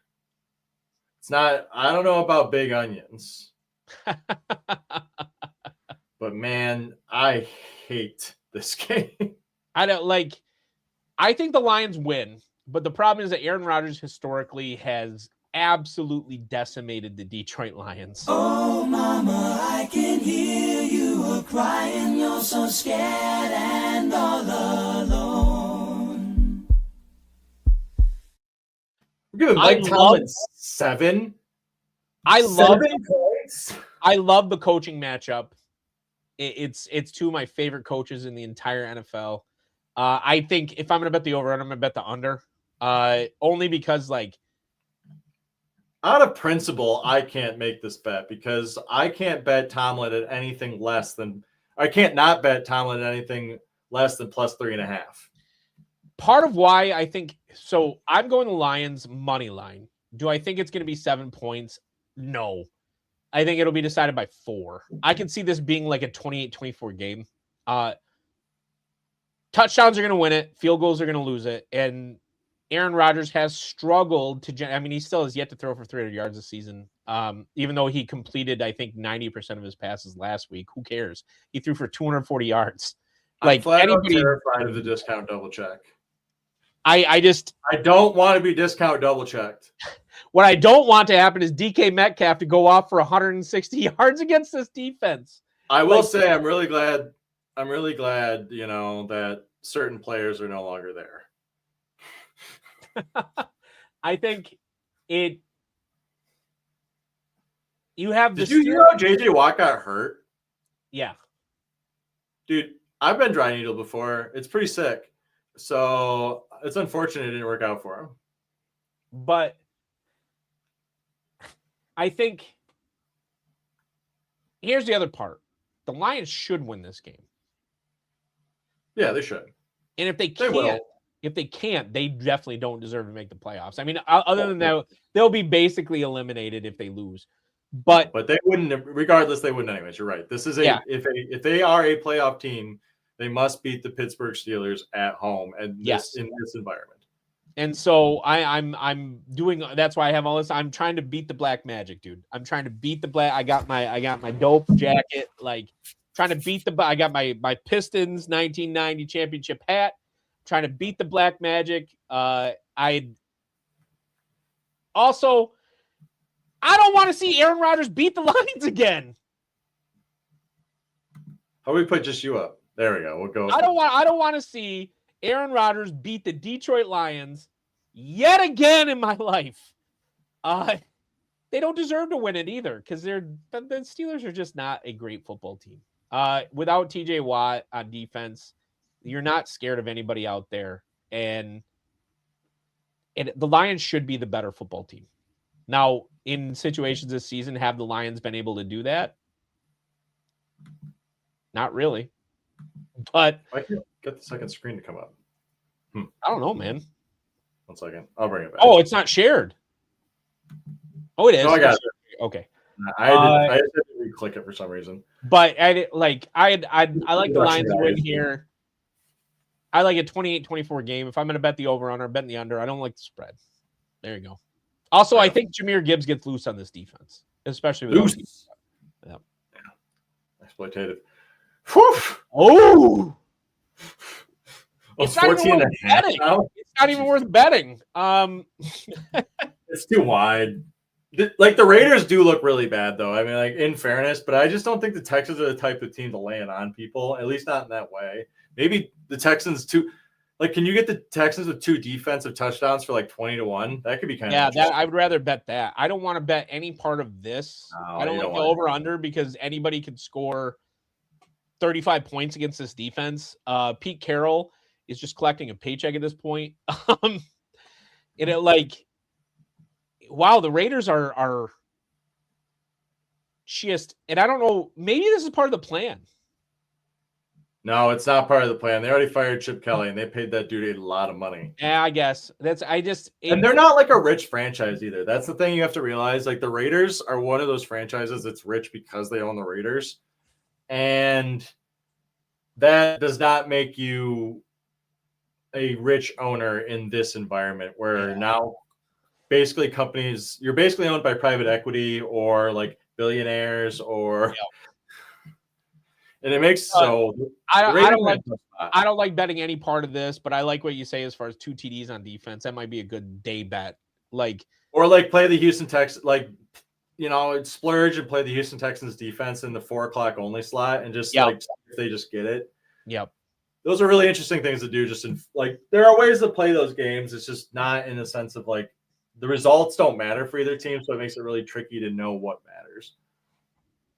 It's not. I don't know about big onions, but man, I hate this game. I think the Lions win, but the problem is that Aaron Rodgers historically has absolutely decimated the Detroit Lions. Oh, mama, I can hear you crying. You're so scared and all alone. We're giving Mike Tomlin 7. I love 7 points. I love the coaching matchup. It's two of my favorite coaches in the entire NFL. I think if I'm going to bet the over, I'm going to bet the under. Only because like. Out of principle, I can't make this bet because I can't bet Tomlin at anything less than I can't not bet Tomlin at anything less than plus 3.5. Part of why I think so, I'm going the Lions money line. Do I think it's going to be 7 points? No. I think it'll be decided by 4. I can see this being like a 28-24 game. Touchdowns are going to win it. Field goals are going to lose it. And Aaron Rodgers has struggled to he still has yet to throw for 300 yards this season. Even though he completed, I think, 90% of his passes last week. Who cares? He threw for 240 yards. Like anybody terrified of the discount double check. I don't want to be discount double checked. What I don't want to happen is DK Metcalf to go off for 160 yards against this defense. I will say I'm really glad, that certain players are no longer there. I think you have Did you know JJ Watt got hurt? Yeah. Dude, I've been dry needle before. It's pretty sick. So it's unfortunate it didn't work out for him. But I think here's the other part. The Lions should win this game. Yeah, they should. And if they can't, they definitely don't deserve to make the playoffs. I mean, other than that, they'll be basically eliminated if they lose. But they wouldn't, regardless, they wouldn't anyways. You're right. This is if they are a playoff team, they must beat the Pittsburgh Steelers at home and in this environment. And so I'm doing. That's why I have all this. I'm trying to beat the black magic, dude. I'm trying to beat the black. I got my dope jacket. Like trying to beat the. I got my Pistons 1990 championship hat. Trying to beat the black magic. I don't want to see Aaron Rodgers beat the Lions again. How do we put just you up? There we go. We'll go. I don't want to see Aaron Rodgers beat the Detroit Lions yet again in my life. They don't deserve to win it either because the Steelers are just not a great football team. Without TJ Watt on defense, you're not scared of anybody out there, and the Lions should be the better football team. Now, in situations this season, have the Lions been able to do that? Not really. But I can't get the second screen to come up. I don't know, man. 1 second. I'll bring it back. Oh, it's not shared. Oh, it is. No, I got it. Okay. I just had to re-click it for some reason. But I like the Lions to win here. I like a 28-24 game. If I'm going to bet the over on or betting the under, I don't like the spread. There you go. Also, I think Jahmyr Gibbs gets loose on this defense, especially with loose. Yeah. Exploitative. Whew. Oh. It's 14 and a half now? It's not even worth betting. It's too wide. The Raiders do look really bad, though. I mean, like, in fairness, but I just don't think the Texans are the type of team to lay it on people, at least not in that way. Maybe the Texans too. Like, can you get the Texans with 2 defensive touchdowns for like 20-1? That could be kind of that I would rather bet that. I don't want to bet any part of this. I don't like the over under because anybody can score 35 points against this defense. Pete Carroll is just collecting a paycheck at this point. Wow, the Raiders are just, and I don't know, maybe this is part of the plan. No, it's not part of the plan. They already fired Chip Kelly, and they paid that dude a lot of money. Yeah, I guess. And they're not like a rich franchise either. That's the thing you have to realize. Like, the Raiders are one of those franchises that's rich because they own the Raiders. And that does not make you a rich owner in this environment where now basically companies, you're basically owned by private equity or like billionaires or and it makes I don't like betting any part of this, but I like what you say as far as 2 TDs on defense. That might be a good day bet. Or play the Houston Texans, splurge and play the Houston Texans defense in the 4:00 only slot and just if they just get it. Yep. Those are really interesting things to do. Just in there are ways to play those games. It's just not in the sense of the results don't matter for either team, so it makes it really tricky to know what matters.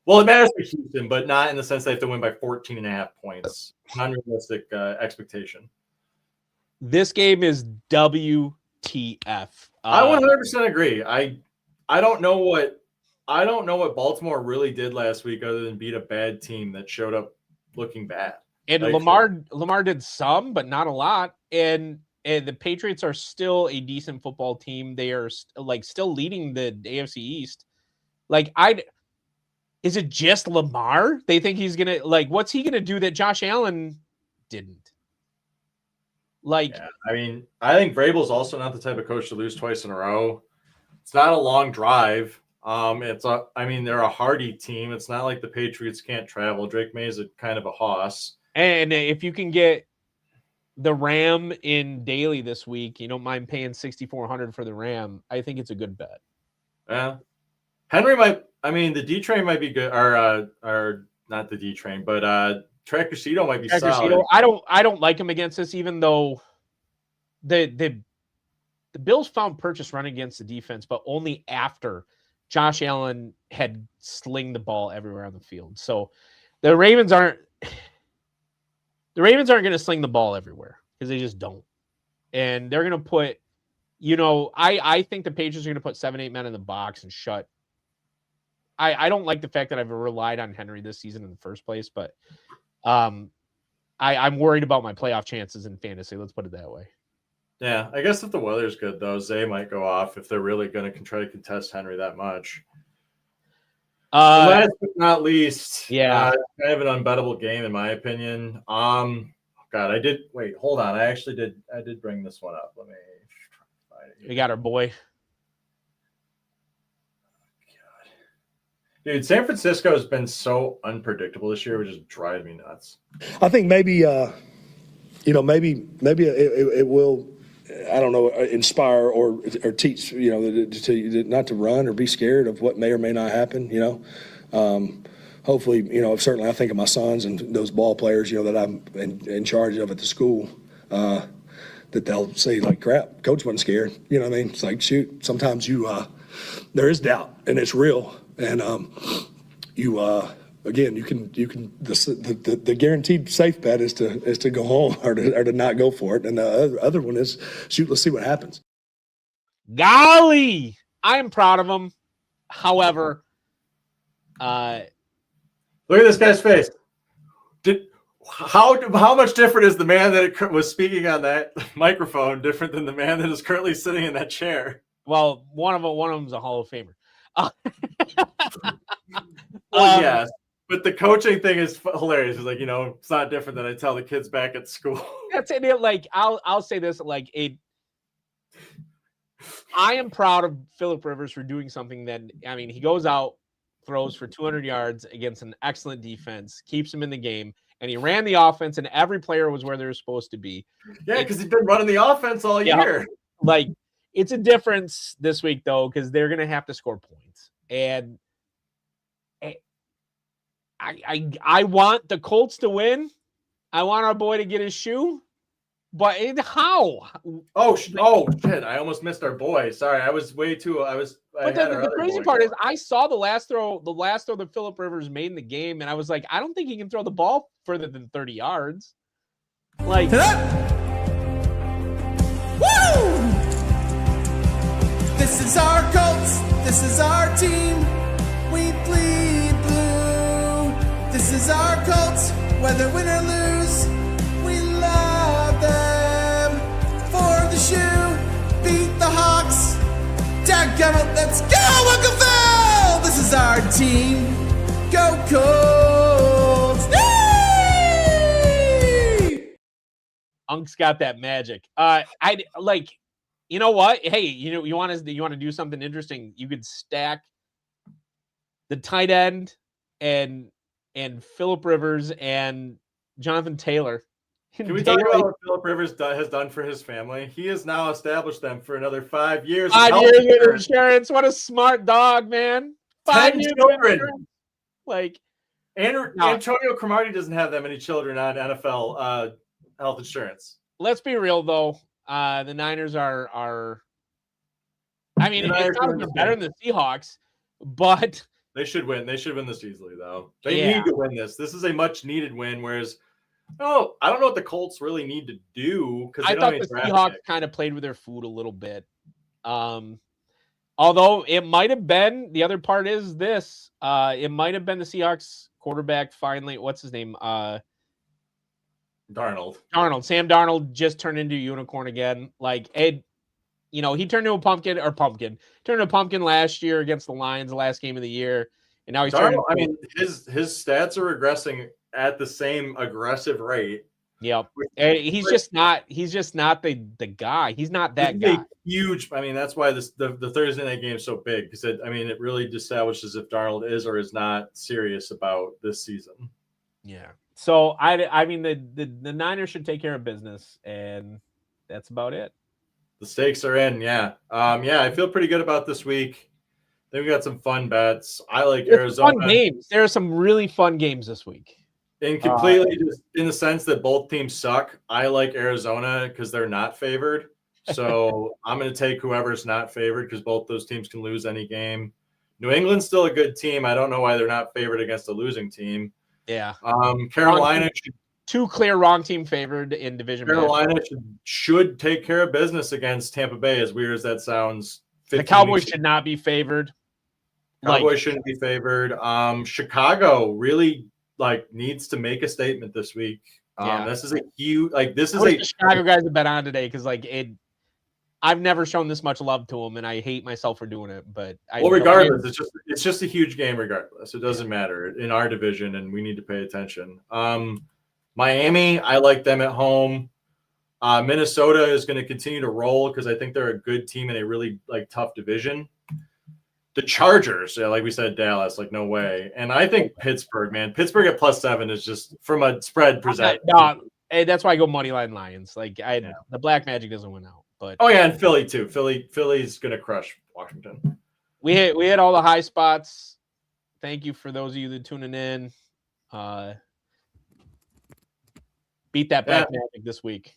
Well, it matters for Houston, but not in the sense they have to win by 14.5 points. Unrealistic expectation. This game is WTF. I 100% agree. I don't know what Baltimore really did last week other than beat a bad team that showed up looking bad. And Lamar did some, but not a lot. And the Patriots are still a decent football team. They are still leading the AFC East. Is it just Lamar? They think he's gonna what's he gonna do that Josh Allen didn't? I mean, I think Vrabel's also not the type of coach to lose twice in a row. It's not a long drive. They're a hardy team. It's not like the Patriots can't travel. Drake May is a kind of a hoss. And if you can get the Ram in daily this week, you don't mind paying $6,400 for the Ram, I think it's a good bet. Yeah. Henry the D train might be good, or not the D train, but Tractor Cito might be solid. I don't like him against this, even though the Bills found purchase running against the defense, but only after Josh Allen had slinged the ball everywhere on the field. So the Ravens aren't going to sling the ball everywhere because they just don't. And they're going to put, I think the Patriots are going to put 7-8 men in the box and shut. I don't like the fact that I've relied on Henry this season in the first place, but I'm worried about my playoff chances in fantasy. Let's put it that way. Yeah, I guess if the weather's good, though, Zay might go off if they're really going to try to contest Henry that much. Last but not least, kind of an unbettable game in my opinion. Hold on. I did bring this one up. Let me try to find it. We got our boy. Dude, San Francisco has been so unpredictable this year, which just drives me nuts. I think maybe it will, I don't know, inspire or teach, to not to run or be scared of what may or may not happen, Hopefully, certainly I think of my sons and those ball players, that I'm in charge of at the school, that they'll say, crap, coach wasn't scared. You know what I mean? It's like, shoot, sometimes there is doubt and it's real. And again, you can the guaranteed safe bet is to go home or to not go for it. And the other one is, shoot, let's see what happens. Golly, I am proud of him. However, look at this guy's face. How much different is the man that was speaking on that microphone different than the man that is currently sitting in that chair? Well, one of them's a Hall of Famer. Well, yes, but the coaching thing is hilarious. It's like, it's not different than I tell the kids back at school. That's it. Like I'll say this, like I am proud of Phillip Rivers for doing something that, he goes out, throws for 200 yards against an excellent defense, keeps him in the game, and he ran the offense, and every player was where they were supposed to be. Yeah, because he's been running the offense all year. Like, it's a difference this week, though, because they're going to have to score points. And I want the Colts to win. I want our boy to get his shoe. But how? Oh shit! I almost missed our boy. Sorry, I was way too. But the crazy part is, I saw the last throw that Phillip Rivers made in the game, and I was like, I don't think he can throw the ball further than 30 yards. Like, woo! This is our Colts. This is our team. We bleed blue. This is our Colts. Whether win or lose, we love them. For the shoe, beat the Hawks. Dadgummit, let's go, Uncle Phil! This is our team. Go Colts! Yay! Unk's got that magic. I like, you know what? Hey, you want to do something interesting? You could stack the tight end and Phillip Rivers and Jonathan Taylor. Can we talk about what Phillip Rivers has done for his family? He has now established them for another 5 years. 5 years with insurance. What a smart dog, man. 5 years children. Like, Antonio Cromartie doesn't have that many children on NFL health insurance. Let's be real, though. The Niners are. I mean, it's not better than the Seahawks, but they should win. They should win this easily, though. They need to win this. This is a much needed win. Whereas, I don't know what the Colts really need to do, because I thought the Seahawks kind of played with their food a little bit. Although it might have been, the other part is this. It might have been the Seahawks quarterback finally. What's his name? Darnold. Sam Darnold just turned into a unicorn again. Like, he turned into a pumpkin. Turned into a pumpkin last year against the Lions, the last game of the year, and now he's turning. I mean, his stats are regressing at the same aggressive rate. Yep. He's just not the guy. He's not that guy. Huge. I mean, that's why the Thursday night game is so big, because it really establishes if Darnold is or is not serious about this season. Yeah. So I mean the Niners should take care of business, and that's about it. The stakes are in. Yeah. I feel pretty good about this week. Then we got some fun bets. I like Arizona. Fun games. There are some really fun games this week. And completely just in the sense that both teams suck, I like Arizona because they're not favored. So I'm going to take whoever's not favored, because both those teams can lose any game. New England's still a good team. I don't know why they're not favored against a losing team. Yeah. Carolina two clear wrong team favored in division. Carolina should take care of business against Tampa Bay, as weird as that sounds. The Cowboys should not be favored. Cowboys shouldn't be favored. Chicago really needs to make a statement this week. This is a huge the Chicago guys have been on today, because I've never shown this much love to them, and I hate myself for doing it. But regardless, it's just a huge game. Regardless, it doesn't matter in our division, and we need to pay attention. Miami, I like them at home. Minnesota is going to continue to roll, because I think they're a good team in a really tough division. The Chargers, like we said, Dallas, no way. And I think Pittsburgh at +7 is just, from a spread perspective. Hey, that's why I go moneyline Lions. The Black Magic doesn't win out. But and Philly too. Philly's going to crush Washington. We hit all the high spots. Thank you for those of you that tuning in. Beat that Black Magic this week.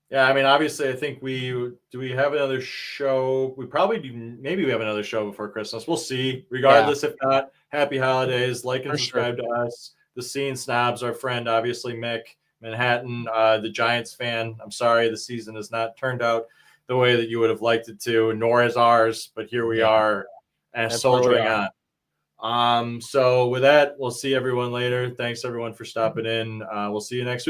Yeah, I mean, obviously, I think we have another show. We probably do. Maybe we have another show before Christmas. We'll see. Regardless, if not, happy holidays. Like and subscribe to us. The Scene Snobs, our friend, obviously, Mick Manhattan, the Giants fan. I'm sorry, the season has not turned out the way that you would have liked it to, nor has ours. But here we are, and soldiering So with that, we'll see everyone later. Thanks everyone for stopping in. We'll see you next week.